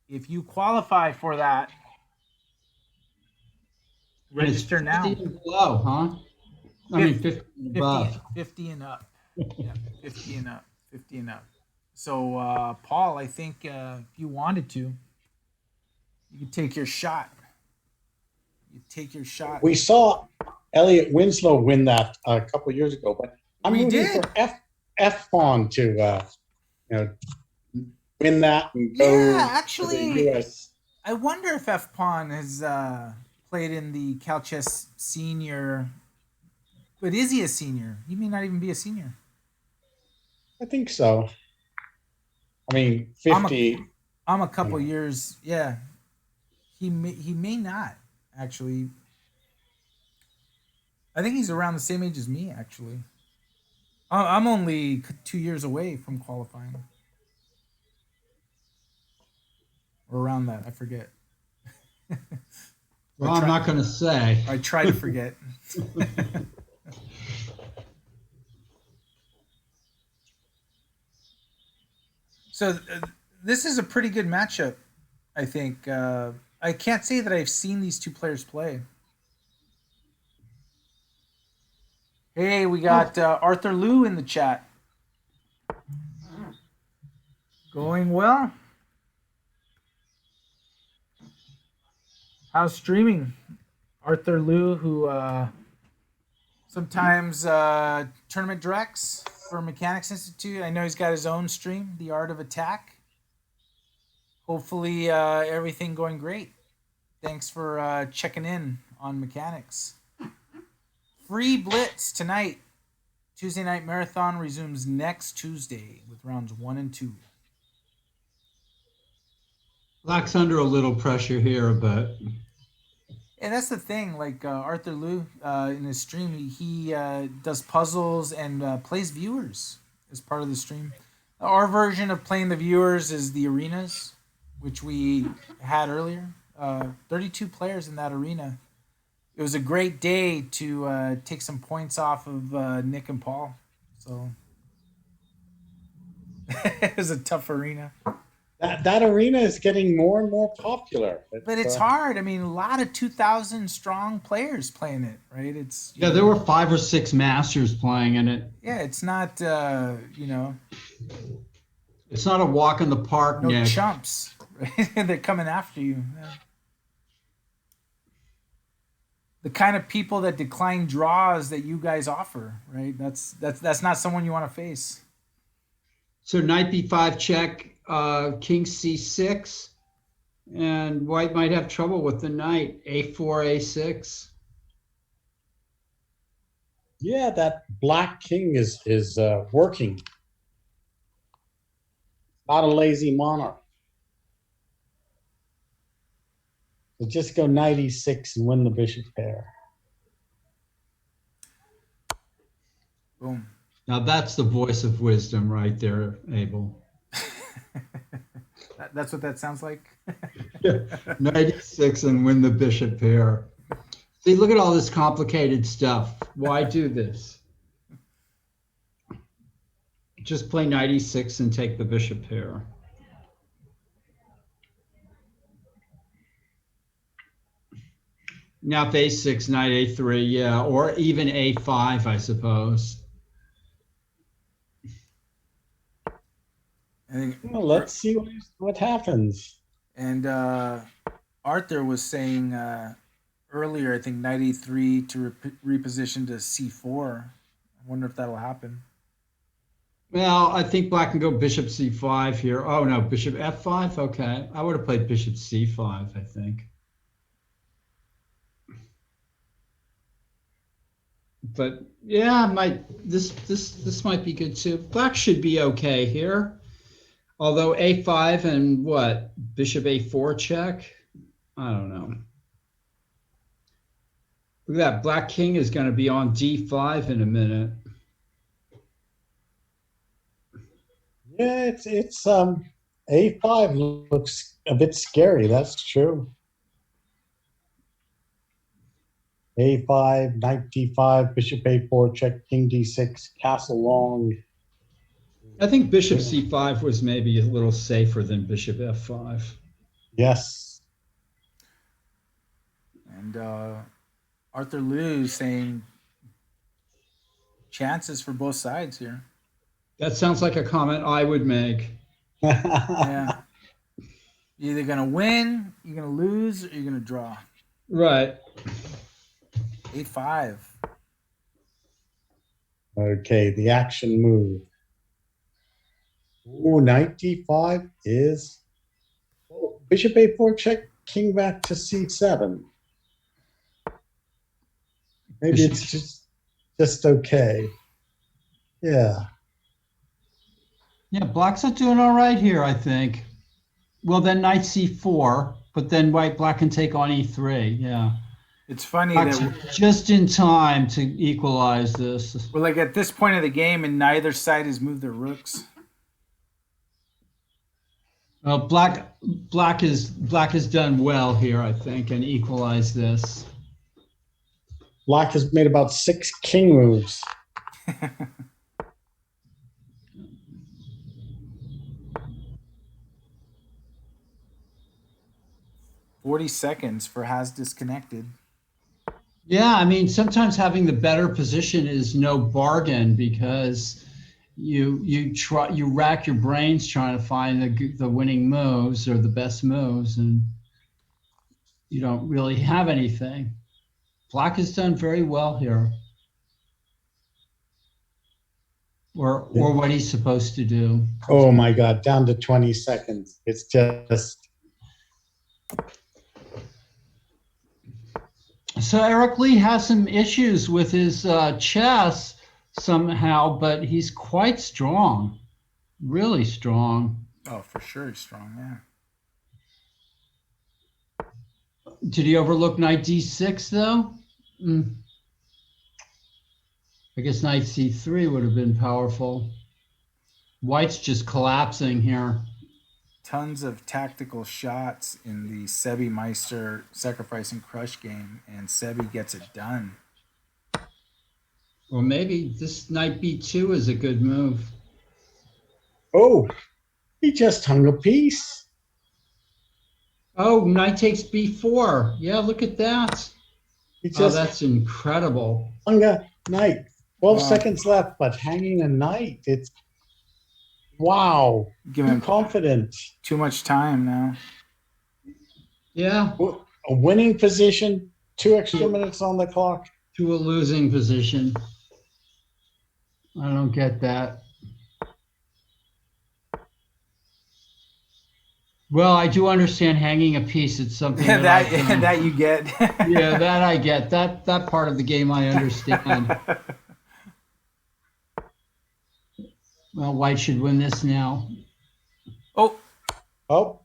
if you qualify for that, register now. 50 and below, huh? I mean, 50 and above. 50 and up. Yeah, 50 and up. 50 and up. So, Paul, I think if you wanted to, you could take your shot. You take your shot. We saw Elliot Winslow win that a couple years ago, but I'm rooting for F-Pawn to win that and go to the US. I wonder if F-Pawn has played in the Cal Chess Senior, but is he a senior? He may not even be a senior. I think so. I mean, 50. I'm a couple years. Yeah, he may not actually. I think he's around the same age as me. Actually, I'm only 2 years away from qualifying, or around that. I forget. Well, I'm not going to say. I try to forget. So this is a pretty good matchup, I think. I can't say that I've seen these two players play. Hey, we got Arthur Liu in the chat. Going well. How's streaming? Arthur Liu, who sometimes tournament directs for Mechanics Institute. I know he's got his own stream, The Art of Attack. Hopefully everything going great. Thanks for checking in on Mechanics. Free Blitz tonight. Tuesday Night Marathon resumes next Tuesday with rounds 1 and 2. Black's under a little pressure here, but... And that's the thing, like Arthur Liu in his stream, he does puzzles and plays viewers as part of the stream. Our version of playing the viewers is the arenas, which we had earlier. 32 players in that arena. It was a great day to take some points off of Nick and Paul. So it was a tough arena. That arena is getting more and more popular. But it's hard. I mean, a lot of 2,000 strong players playing it, right? Yeah, there were 5 or 6 masters playing in it. Yeah, it's not, It's not a walk in the park, no Nick. chumps. Right? They're coming after you. Yeah. The kind of people that decline draws that you guys offer, right? That's not someone you want to face. So knight b5 check, king c6, and white might have trouble with the knight, a4, a6. Yeah, that black king is working. Not a lazy monarch. So just go knight e6 and win the bishop pair. Boom. Now that's the voice of wisdom right there, Abel. That's what that sounds like. Knight e6 and win the bishop pair. See, look at all this complicated stuff. Why do this? Just play knight e6 and take the bishop pair. Now if a6, knight a3, yeah, or even a5, I suppose. I think, Well, let's see what happens. and Arthur was saying earlier, I think knight e3 to reposition to c4. I wonder if that'll happen. Well, I think black can go bishop c5 here. Oh no, bishop f5. Okay, I would have played bishop c5, I think. But yeah, this might be good too. Black should be okay here. Although a5 and what? Bishop a4 check? I don't know. Look at that. Black king is going to be on d5 in a minute. Yeah, it's a5 looks a bit scary. That's true. a5, knight d5, bishop a4 check, king d6, castle long. I think bishop c5 was maybe a little safer than bishop f5. Yes. And Arthur Liu saying chances for both sides here. That sounds like a comment I would make. Yeah. You're either going to win, you're going to lose, or you're going to draw. Right. 8-5. Okay, the action move. Ooh, knight d5 is bishop a4 check, king back to c7. Maybe it's just okay. Yeah. Yeah, black's not doing all right here, I think. Well, then knight c4, but then black can take on e3. Yeah. It's funny Black's that just in time to equalize this. we're like at this point of the game and neither side has moved their rooks. Black has done well here, I think, and equalized this. Black has made about 6 king moves. 40 seconds for has disconnected. Yeah, I mean, sometimes having the better position is no bargain because you rack your brains trying to find the winning moves or the best moves, and you don't really have anything. Black has done very well here, or what he's supposed to do. Oh my God, down to 20 seconds. It's just. So Eric Lee has some issues with his chess somehow, but he's quite strong, really strong. Oh, for sure he's strong, yeah. Did he overlook knight d6 though? I guess knight c3 would have been powerful. White's just collapsing here. Tons of tactical shots in the Sebi Meister Sacrifice and Crush game, and Sebi gets it done. Well, maybe this knight b2 is a good move. Oh, he just hung a piece. Oh, knight takes b4. Yeah, look at that. He Oh, just that's incredible. hung a knight. 12 Wow. seconds left, but hanging a knight. It's wow. Give Too him confident. too much time now. Yeah, A winning position, 2 extra minutes on the clock. to a losing position. I don't get that. Well, I do understand hanging a piece. It's something that, I've done. that you get. Yeah, that I get. That part of the game I understand. Well, White should win this now. Oh, Oh,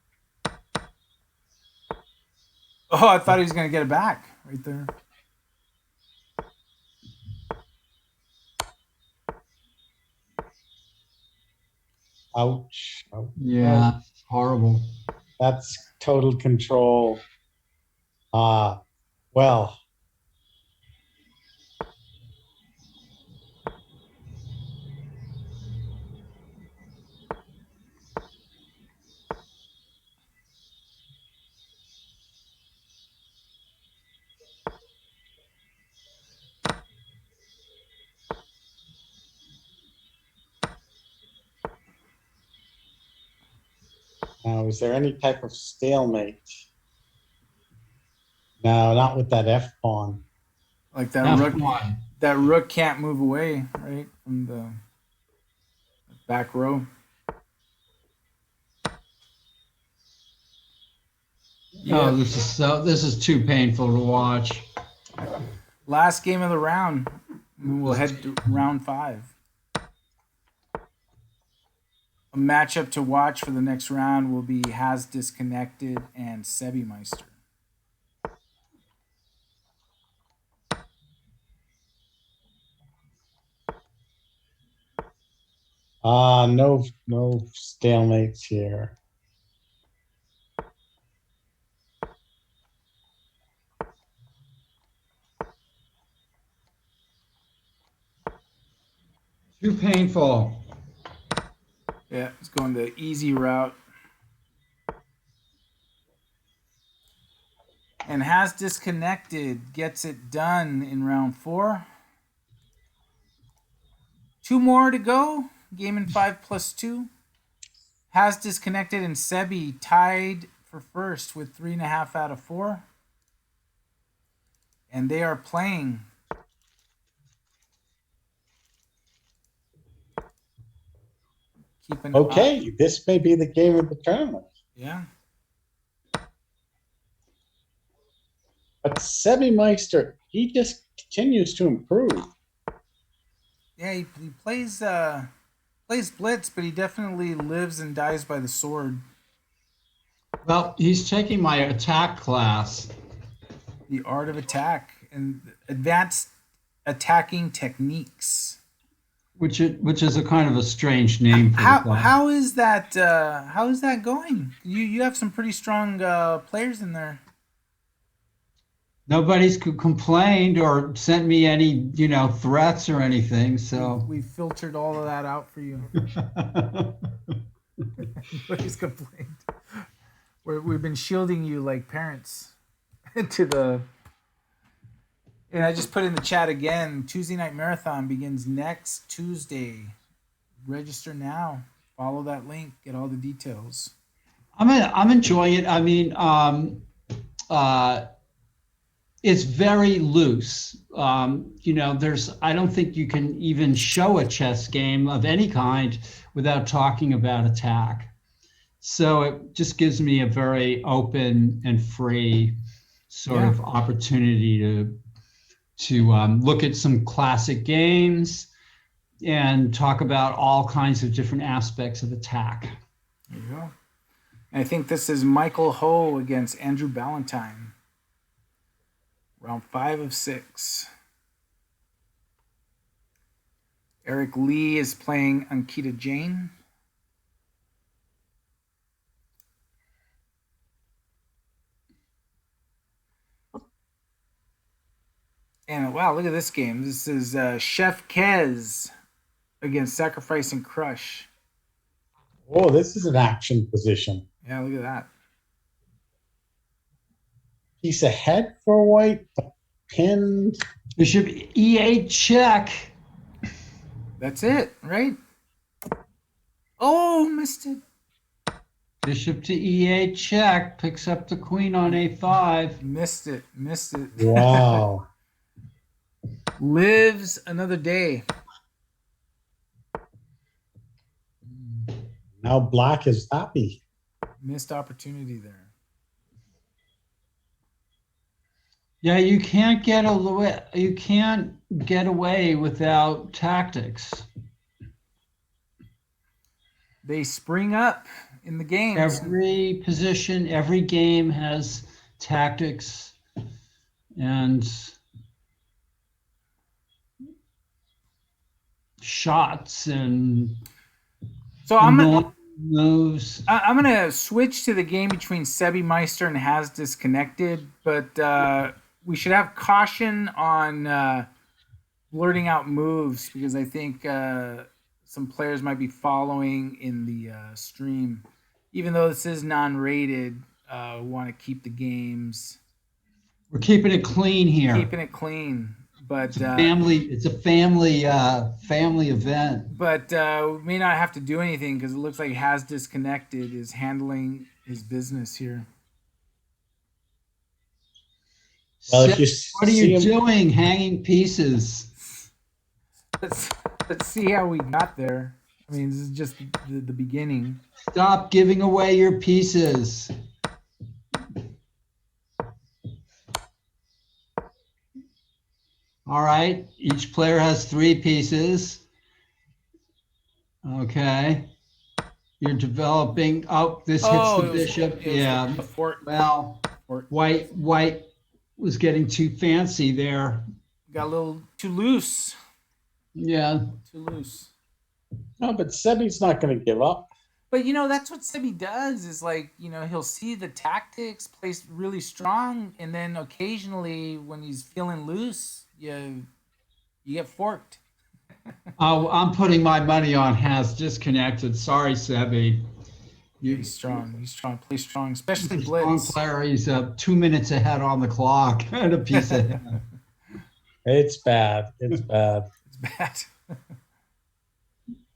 Oh, I thought he was going to get it back right there. Ouch. Oh, Yeah, horrible. that's total control. Well, now, is there any type of stalemate? No, not with that F pawn. Like that rook. F1. That rook can't move away, right, from the back row. Oh, this is too painful to watch. Last game of the round. We'll head to round 5. A matchup to watch for the next round will be Has Disconnected and Sebi Meister. No stalemates here. Too painful. Yeah, it's going the easy route. And Has Disconnected gets it done in round 4. 2 more to go. Game in 5 plus 2. Has Disconnected and Sebi tied for first with 3.5 out of 4. And they are playing. Keeping Okay, this may be the game of the tournament. Yeah. But Sebi Meister, he just continues to improve. Yeah, he plays blitz, but he definitely lives and dies by the sword. Well, he's taking my attack class. The art of attack and advanced attacking techniques. Which is a kind of a strange name for the class. How is that going? You have some pretty strong players in there. Nobody's complained or sent me any, threats or anything. So We filtered all of that out for you. Nobody's complained. We've been shielding you like parents to the. And I just put in the chat again. Tuesday Night Marathon begins next Tuesday. Register now. Follow that link. Get all the details. I'm enjoying it. I mean, it's very loose. I don't think you can even show a chess game of any kind without talking about attack. So it just gives me a very open and free sort of opportunity to look at some classic games and talk about all kinds of different aspects of attack. There you go. And I think this is Michael Ho against Andrew Ballantyne. Round 5 of 6. Eric Lee is playing Ankita Jain. And wow, look at this game. This is Chef Kez against Sacrifice and Crush. Oh, this is an action position. Yeah, look at that. Piece ahead for white, but pinned. Bishop E8 check. That's it, right? Oh, missed it. Bishop to E8 check, picks up the queen on A5. Missed it. Wow. Lives another day. Now black is happy. Missed opportunity there. Yeah, you can't get away without tactics. They spring up in the games. Every position, every game has tactics and shots and So I'm annoying moves. I'm gonna switch to the game between Sebi Meister and Has Disconnected, but we should have caution on blurting out moves because I think some players might be following in the stream. Even though this is non-rated, we want to keep the games We're keeping it clean here. keeping it clean. But It's a family event. but we may not have to do anything because it looks like Has Disconnected is handling his business here. Well, if you What are see you him- doing, hanging pieces? Let's see how we got there. I mean, this is just the beginning. Stop giving away your pieces. All right, each player has 3 pieces. Okay. You're developing, oh, this hits the bishop. it was Yeah, the fort. well, Fort. white was getting too fancy there. Got a little too loose. Yeah, Too loose. No, but Sebi's not going to give up. But that's what Sebi does is like, he'll see the tactics, plays really strong, and then occasionally when he's feeling loose, you get forked. oh, I'm putting my money on Has Disconnected. Sorry, Sebi. He's strong. He's strong. Plays strong, especially He's a strong blitz. player. He's 2 minutes ahead on the clock and a piece ahead. It's bad. It's bad. It's bad.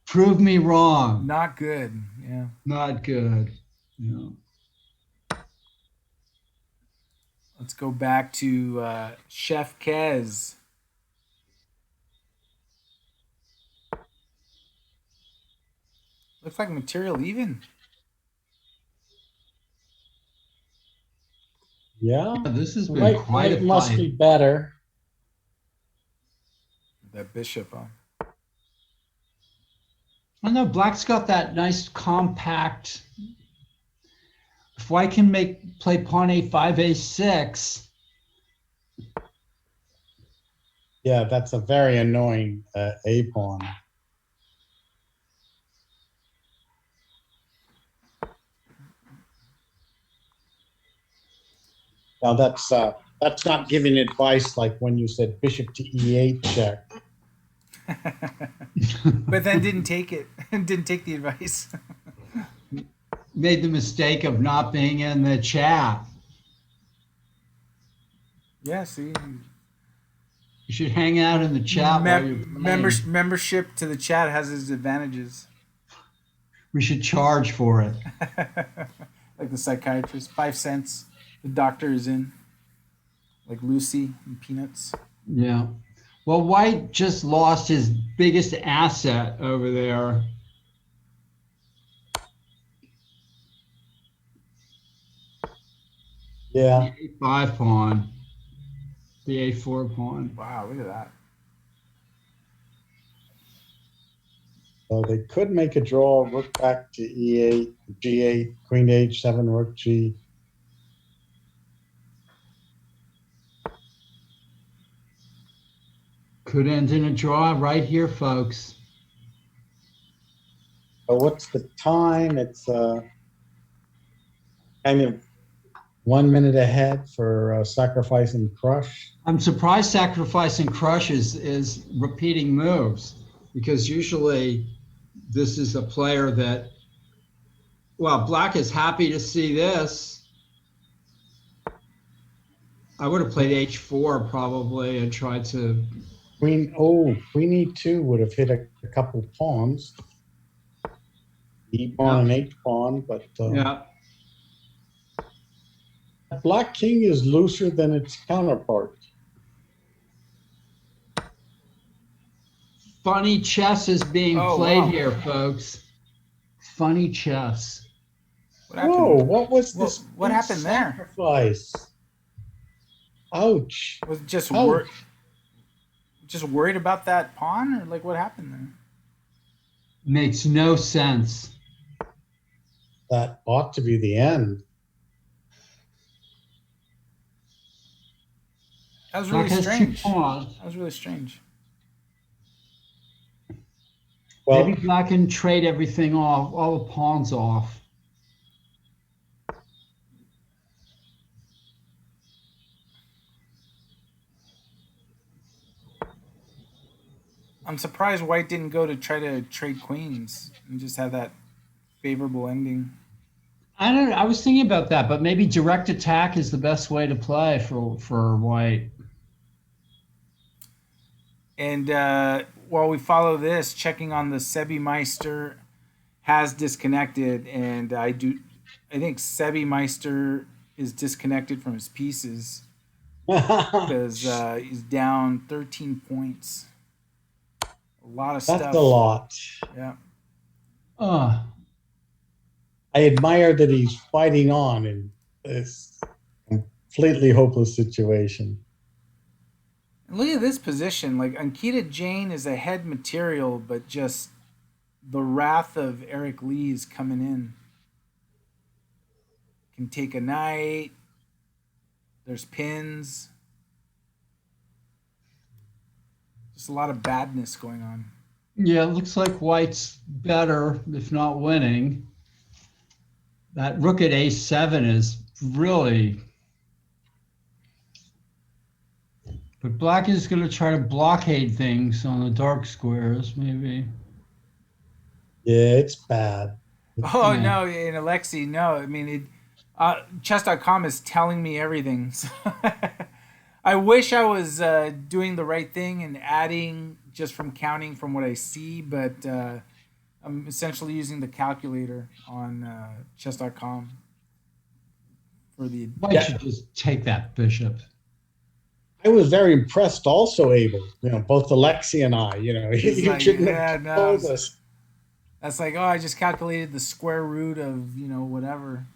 Prove me wrong. Not good. Yeah. Not good. Yeah. Let's go back to Chef Kez. Looks like material even. Yeah. This has been Right, quite it a must fight. be better. That bishop, huh? I know Black's got that nice compact. If White can play pawn a5, a6. Yeah, that's a very annoying A pawn. Now that's not giving advice like when you said bishop to E8 check. But then didn't take it. Didn't take the advice. Made the mistake of not being in the chat. Yeah, see. You should hang out in the chat while you're playing. Membership to the chat has its advantages. We should charge for it. Like the psychiatrist, 5 cents. The doctor is in. Like Lucy and Peanuts. Yeah. Well, White just lost his biggest asset over there. Yeah. The A5 pawn. The A4 pawn. Wow, look at that. So they could make a draw, rook back to E8, G8, queen H7, rook G. Could end in a draw right here, folks. So what's the time? It's kind of 1 minute ahead for sacrifice and crush. I'm surprised sacrifice and crush is repeating moves, because usually this is a player that, well, Black is happy to see this. I would have played H4 probably and tried to. Queen E2 would have hit a couple pawns. E pawn and H pawn, but Yeah. Black king is looser than its counterpart. Funny chess is being Oh, played wow. here, folks. Funny chess. What happened? Whoa, what was What- this? what happened there? Sacrifice. Ouch. Was it just Ouch. just worried about that pawn, or like what happened there? Makes no sense. That ought to be the end. That was really Black has two strange. pawns. That was really strange. Well, Maybe Black can trade everything off, all the pawns off. I'm surprised White didn't go to try to trade queens and just have that favorable ending. I don't. I was thinking about that, but maybe direct attack is the best way to play for White. And while we follow this, checking on the Sebi Meister has disconnected, and I think Sebi Meister is disconnected from his pieces because he's down 13 points. A lot of stuff. that's a lot. Yeah. Uh, I admire that he's fighting on in this completely hopeless situation. And look at this position. Like Ankita Jane is a head material, but just the wrath of Eric Lee is coming in. Can take a knight. There's pins. Just a lot of badness going on. yeah, it looks like White's better, if not winning. That rook at a7 is really. But Black is going to try to blockade things on the dark squares, maybe. Yeah, it's bad. Oh Yeah. no, and Alexi, no. I mean, chess.com is telling me everything. So I wish I was doing the right thing and adding just from counting from what I see, but I'm essentially using the calculator on chess.com for the. White Yeah. should just take that bishop. I was very impressed also, Abel. Both Alexi and I, It's you like, shouldn't yeah, have no, told us. That's like, oh, I just calculated the square root of whatever.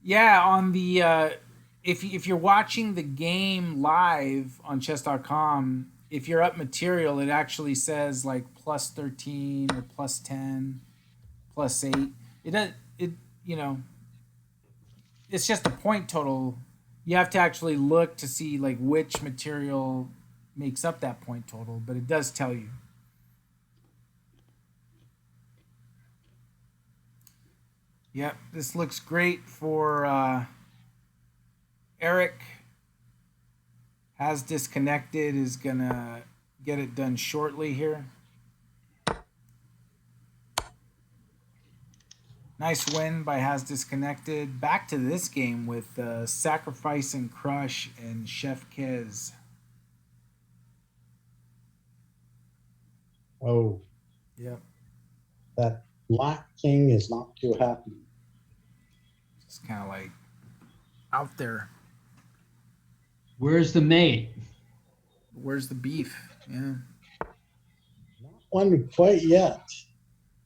Yeah, on the if you're watching the game live on chess.com, if you're up material, it actually says like plus 13 or plus 10, plus 8. It does it's just the point total. You have to actually look to see like which material makes up that point total, but it does tell you. Yep, this looks great for Eric. Has disconnected, is gonna get it done shortly here. Nice win by Has Disconnected. Back to this game with Sacrifice and Crush and Chef Kez. Oh, Yep. that Black King is not too happy. It's kind of like out there. Where's the mate? Where's the beef? Yeah. Not one quite yet.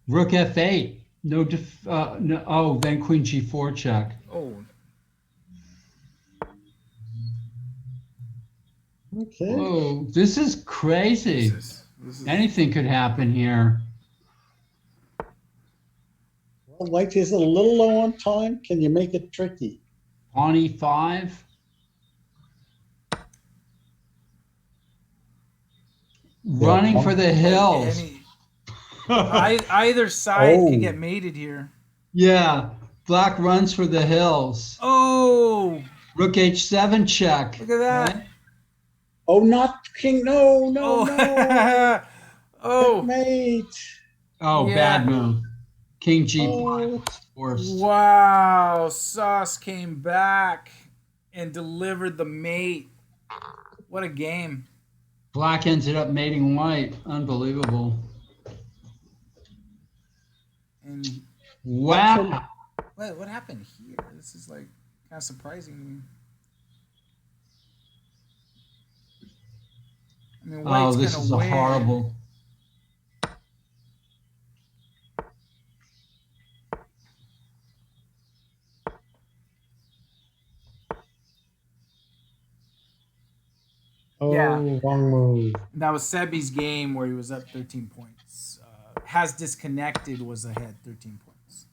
Rook f8. No. Oh, then Queen g4 check. Oh, Okay. Oh, this is crazy. this is Anything could happen here. Well, White is a little low on time. Can you make it tricky? Pawn e5. Running for the hills. Either side Oh. can get mated here. Yeah, Black runs for the hills. Oh, Rook h7 check. look at that. Right? Oh, not King. No, no, Oh, no. oh, Mate. Oh, Yeah. bad move. King g4. Oh. Forced. wow. Sauce came back and delivered the mate. What a game. Black ended up mating White. Unbelievable. And Wow. what happened here? This is like kind of surprising to me. I mean, Oh, White's this gonna is a win. horrible. Oh, Yeah. wrong move. That was Sebi's game where he was up 13 points. Has Disconnected was ahead 13 points.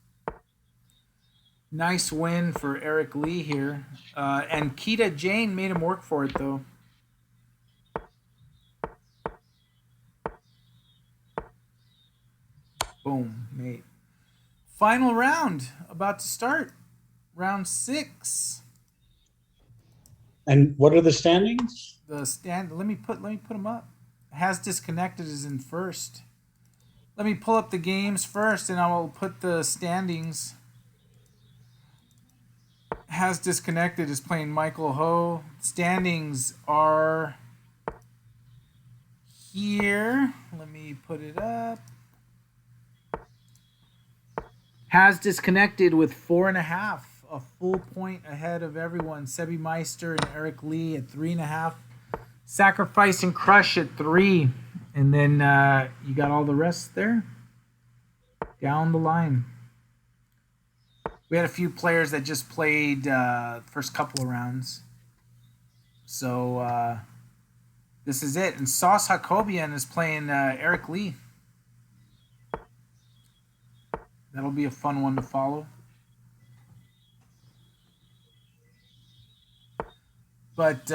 Nice win for Eric Lee here. And Kita Jane made him work for it, though. Boom, mate. Final round about to start. Round 6. And what are the standings? The stand. Let me put them up. Has Disconnected is in first. Let me pull up the games first, and I will put the standings. Has Disconnected is playing Michael Ho. Standings are here. Let me put it up. Has Disconnected with 4.5, a full point ahead of everyone. Sebi Meister and Eric Lee at 3.5. Sacrifice and Crush at 3. And then you got all the rest there down the line. We had a few players that just played first couple of rounds. So this is it. And Sauce Jacobian is playing Eric Lee. That'll be a fun one to follow. But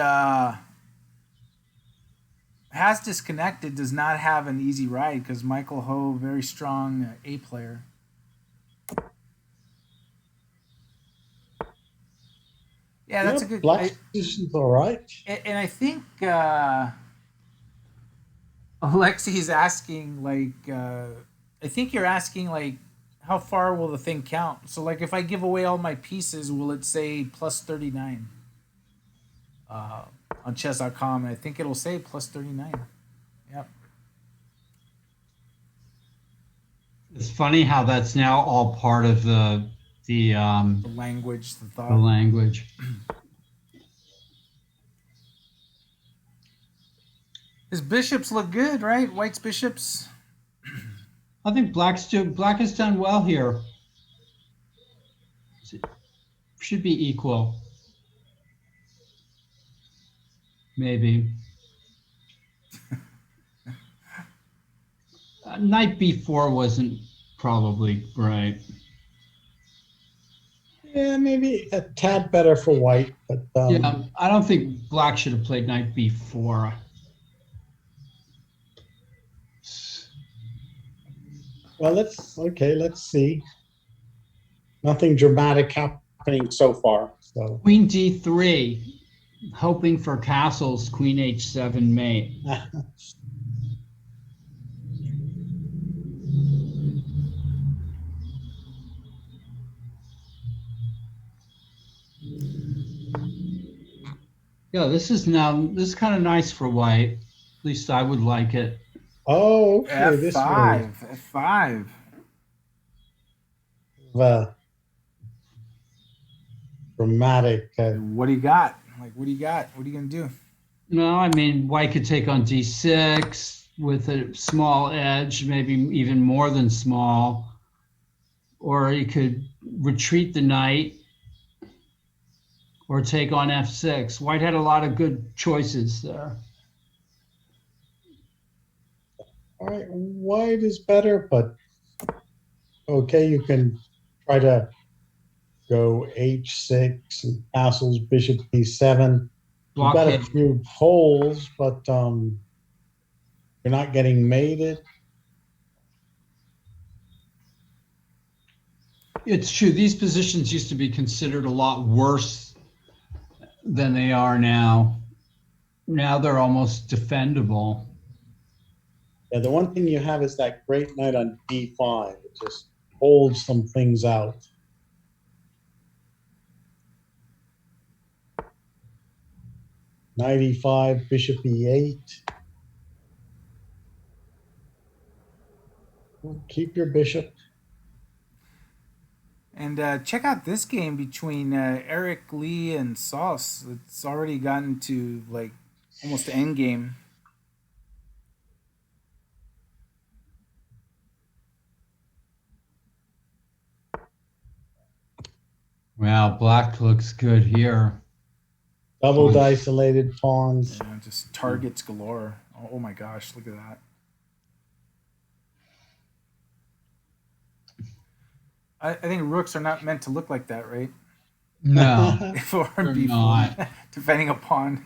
Has Disconnected does not have an easy ride because Michael Ho, very strong A player. Yeah, that's a good. Black position's all right. And I think Alexi's asking, like, I think you're asking, like, how far will the thing count? So, like, if I give away all my pieces, will it say plus 39 on chess.com? I think it'll say plus 39. Yep. It's funny how that's now all part of the language, the thought. the language. His bishops look good, right? White's bishops. I think black has done well here. Should be equal. Maybe. Knight b4 wasn't probably right. Yeah, maybe a tad better for white, but Yeah, I don't think black should have played knight b4. well, let's see. Nothing dramatic happening so far. So Queen d3, hoping for castles, queen h7 mate. Yeah, this is kind of nice for white. At least I would like it. oh, okay, this way. F5. Dramatic. What do you got? Like, what do you got? What are you gonna do? No, I mean, white could take on d6 with a small edge, maybe even more than small. Or he could retreat the knight or take on f6. White had a lot of good choices there. All right, white is better, but okay, you can try to go h6 and castles, bishop b7. You've got a Blockade. few holes, but you're not getting mated. It's true. These positions used to be considered a lot worse than they are now. Now they're almost defendable. Yeah, the one thing you have is that great knight on d5. It just holds some things out. Knight e5, bishop e8. Keep your bishop. And check out this game between Eric Lee and Sauce. It's already gotten to, like, almost the end game. Wow, black looks good here. Double isolated pawns. Yeah, just targets galore. Oh my gosh, look at that. I think rooks are not meant to look like that, right? No, For they're b4, not. defending a pawn.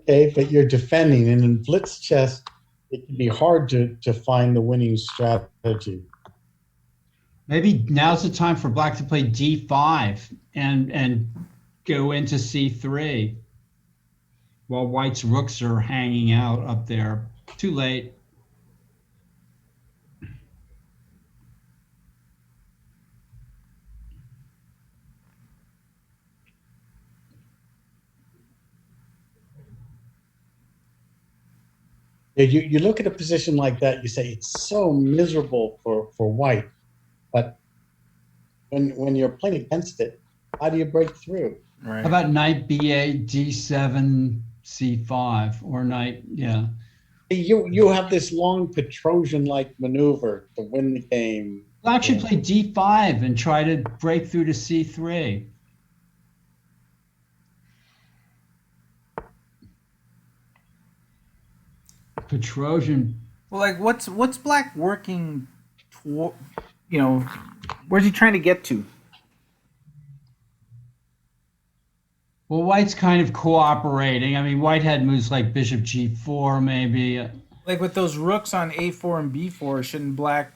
Okay, but you're defending, and in blitz chess, it can be hard to find the winning strategy. Maybe now's the time for black to play d5 and go into c3 while white's rooks are hanging out up there. Too late. Yeah, you look at a position like that, you say it's so miserable for white, but when you're playing against it, how do you break through? Right. How about knight b8, d7, c5, or knight, yeah. You have this long Petrosian-like maneuver to win the game. Black should play d5 and try to break through to c3. Petrosian. Well, like what's black working toward? You know, where's he trying to get to? Well, white's kind of cooperating. I mean, white had moves like bishop g4, maybe. Like with those rooks on a4 and b4, shouldn't black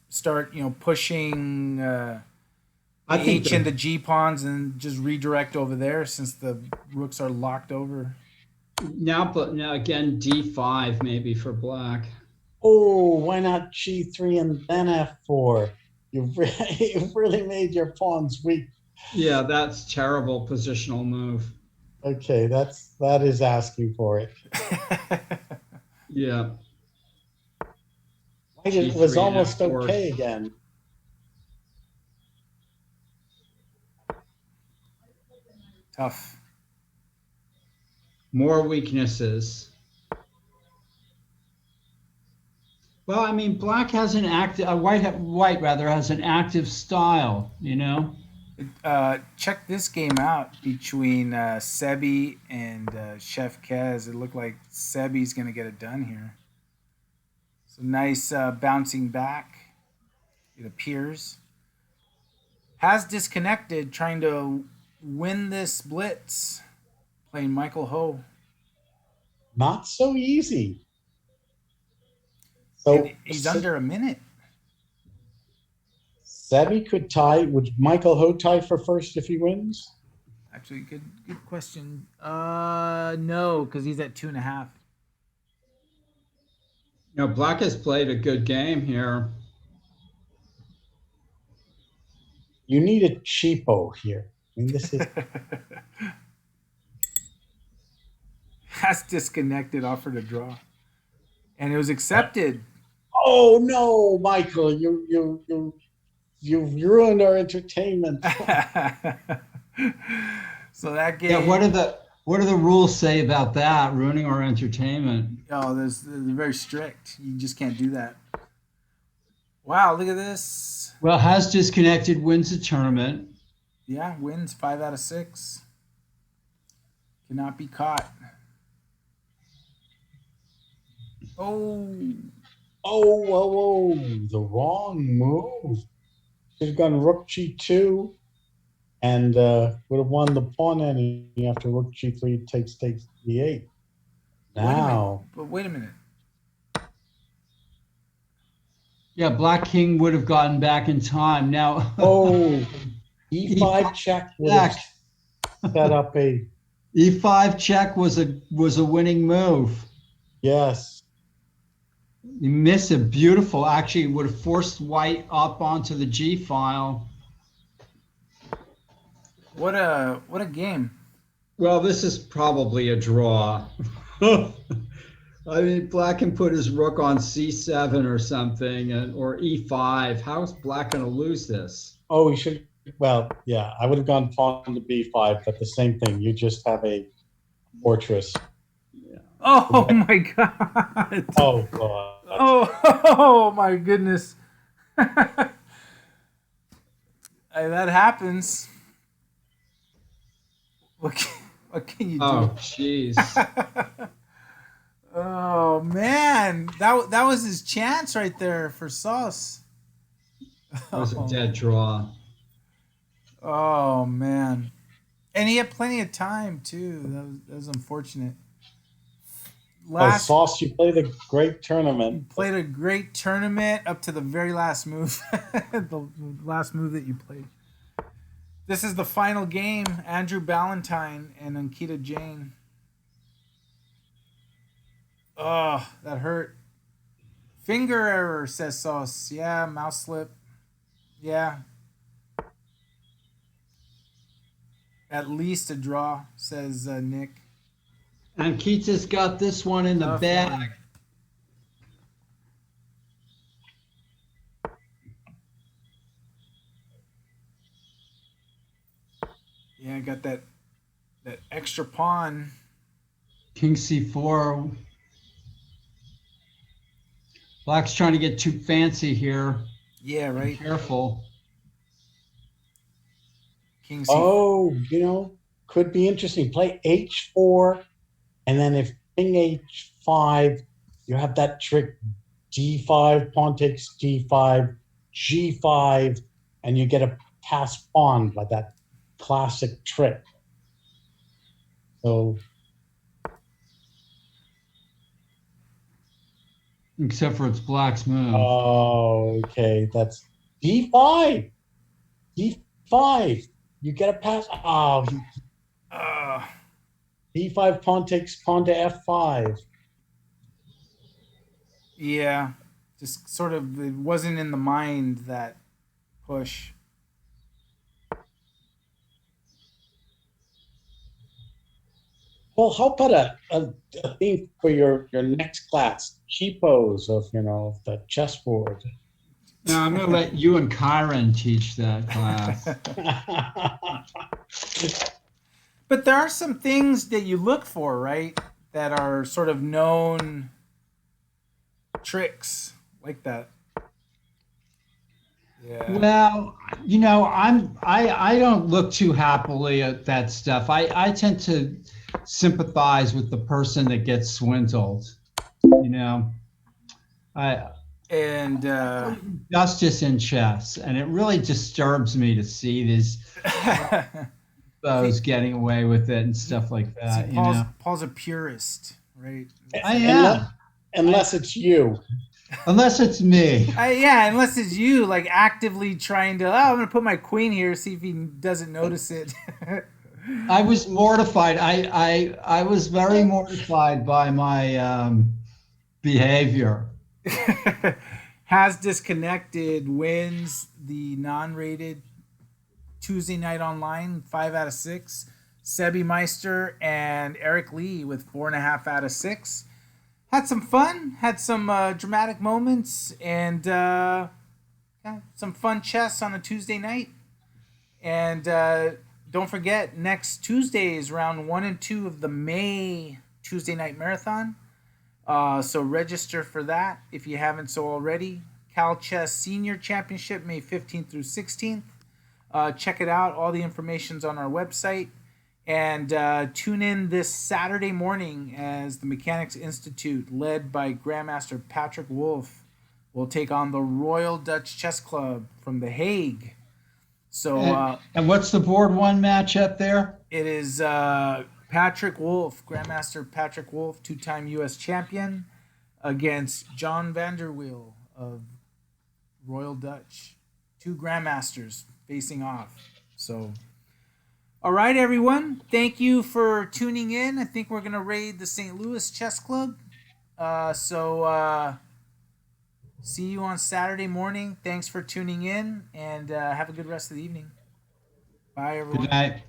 start, pushing I think h into g pawns and just redirect over there since the rooks are locked over? Now again, d5 maybe for black. Oh, why not G3 and then F4? You've really made your pawns weak. Yeah, that's terrible positional move. Okay, that is asking for it. Yeah. White G3 was and almost F4. okay again. Tough. More weaknesses. Well, I mean, black has an active, white rather has an active style, Check this game out between Sebi and Chef Kez. It looked like Sebi's going to get it done here. So nice bouncing back, it appears. Has disconnected, trying to win this blitz, playing Michael Ho. Not so easy. So And he's under a minute. Sebi could tie. Would Michael Ho tie for first if he wins? Actually, good question. No, because he's at 2.5. Black has played a good game here. You need a cheapo here. I mean, this is Has disconnected, offered a draw, and it was accepted. oh no, Michael, you've ruined our entertainment. So that game. Yeah, what do the rules say about that, ruining our entertainment? Oh, they're very strict. You just can't do that. Wow, look at this. Well, has disconnected, wins the tournament. Yeah, wins 5 out of 6. Cannot be caught. Oh, Oh, the wrong move. Should have gone rook g2 and would have won the pawn ending after rook g3 takes d8. Now, wait a minute. Yeah, black king would have gotten back in time. Now, oh, e5 check would have set up a e5 check was a winning move. yes. You miss a beautiful, actually would have forced white up onto the G file. What a game. Well, this is probably a draw. I mean, black can put his rook on C7 or something, or E5. How is black going to lose this? Oh, he should. Well, yeah, I would have gone pawn to b5, but the same thing. You just have a fortress. Oh my god. Oh, God. Oh my goodness. Hey, that happens. What can you do? Oh, jeez. Oh man, that was his chance right there for Sauce. It was a dead draw. Oh man, and he had plenty of time too. That was unfortunate. last Sauce, you played a great tournament. played a great tournament up to the very last move, the last move that you played. This is the final game. Andrew Ballantyne and Ankita Jain. Oh, that hurt. Finger error, says Sauce. Yeah, mouse slip. Yeah. At least a draw, says Nick. And Keats got this one in the Tough bag. one. Yeah, I got that extra pawn. King C4. Black's trying to get too fancy here. Yeah, Be right. careful. King C. Oh, could be interesting. Play H4, and then if King H5, you have that trick D5, pawn takes D5, G5, and you get a pass pawn by that classic trick. So, Except for it's Black's move. oh, okay, that's D5. D5. You get a pass. Oh, D5 pawn takes pawn to F5. Yeah, just sort of, it wasn't in the mind, that push. Well, how about a theme for your next class? Cheapos of the chessboard. Now I'm going to let you and Kyron teach that class. But there are some things that you look for, right? That are sort of known tricks like that. Yeah. Well, I don't look too happily at that stuff. I tend to sympathize with the person that gets swindled. And Justice in chess, and it really disturbs me to see these those getting away with it and stuff like that. Paul's a purist, right? I am, Unless it's you. unless it's me. Yeah, unless it's you, like actively trying to. Oh, I'm gonna put my queen here, see if he doesn't notice it. I was mortified. I was very mortified by my behavior. Has Disconnected wins the non-rated Tuesday Night Online 5 out of 6. Sebi Meister and Eric Lee with 4.5 out of 6. Had some fun, had some dramatic moments, and some fun chess on a Tuesday night. And don't forget, next Tuesday is round 1 and 2 of the May Tuesday Night Marathon. So register for that if you haven't so already. Cal Chess Senior Championship, May 15th through 16th. Check it out. All the information's on our website. And tune in this Saturday morning as the Mechanics Institute, led by Grandmaster Patrick Wolf, will take on the Royal Dutch Chess Club from The Hague. So, and what's the board one matchup there? it is Patrick Wolf, Grandmaster Patrick Wolf, 2-time U.S. champion, against John Vanderweel of Royal Dutch. 2 Grandmasters facing off. So, all right, everyone. Thank you for tuning in. I think we're going to raid the St. Louis Chess Club. See you on Saturday morning. Thanks for tuning in, and have a good rest of the evening. Bye, everyone. Good night.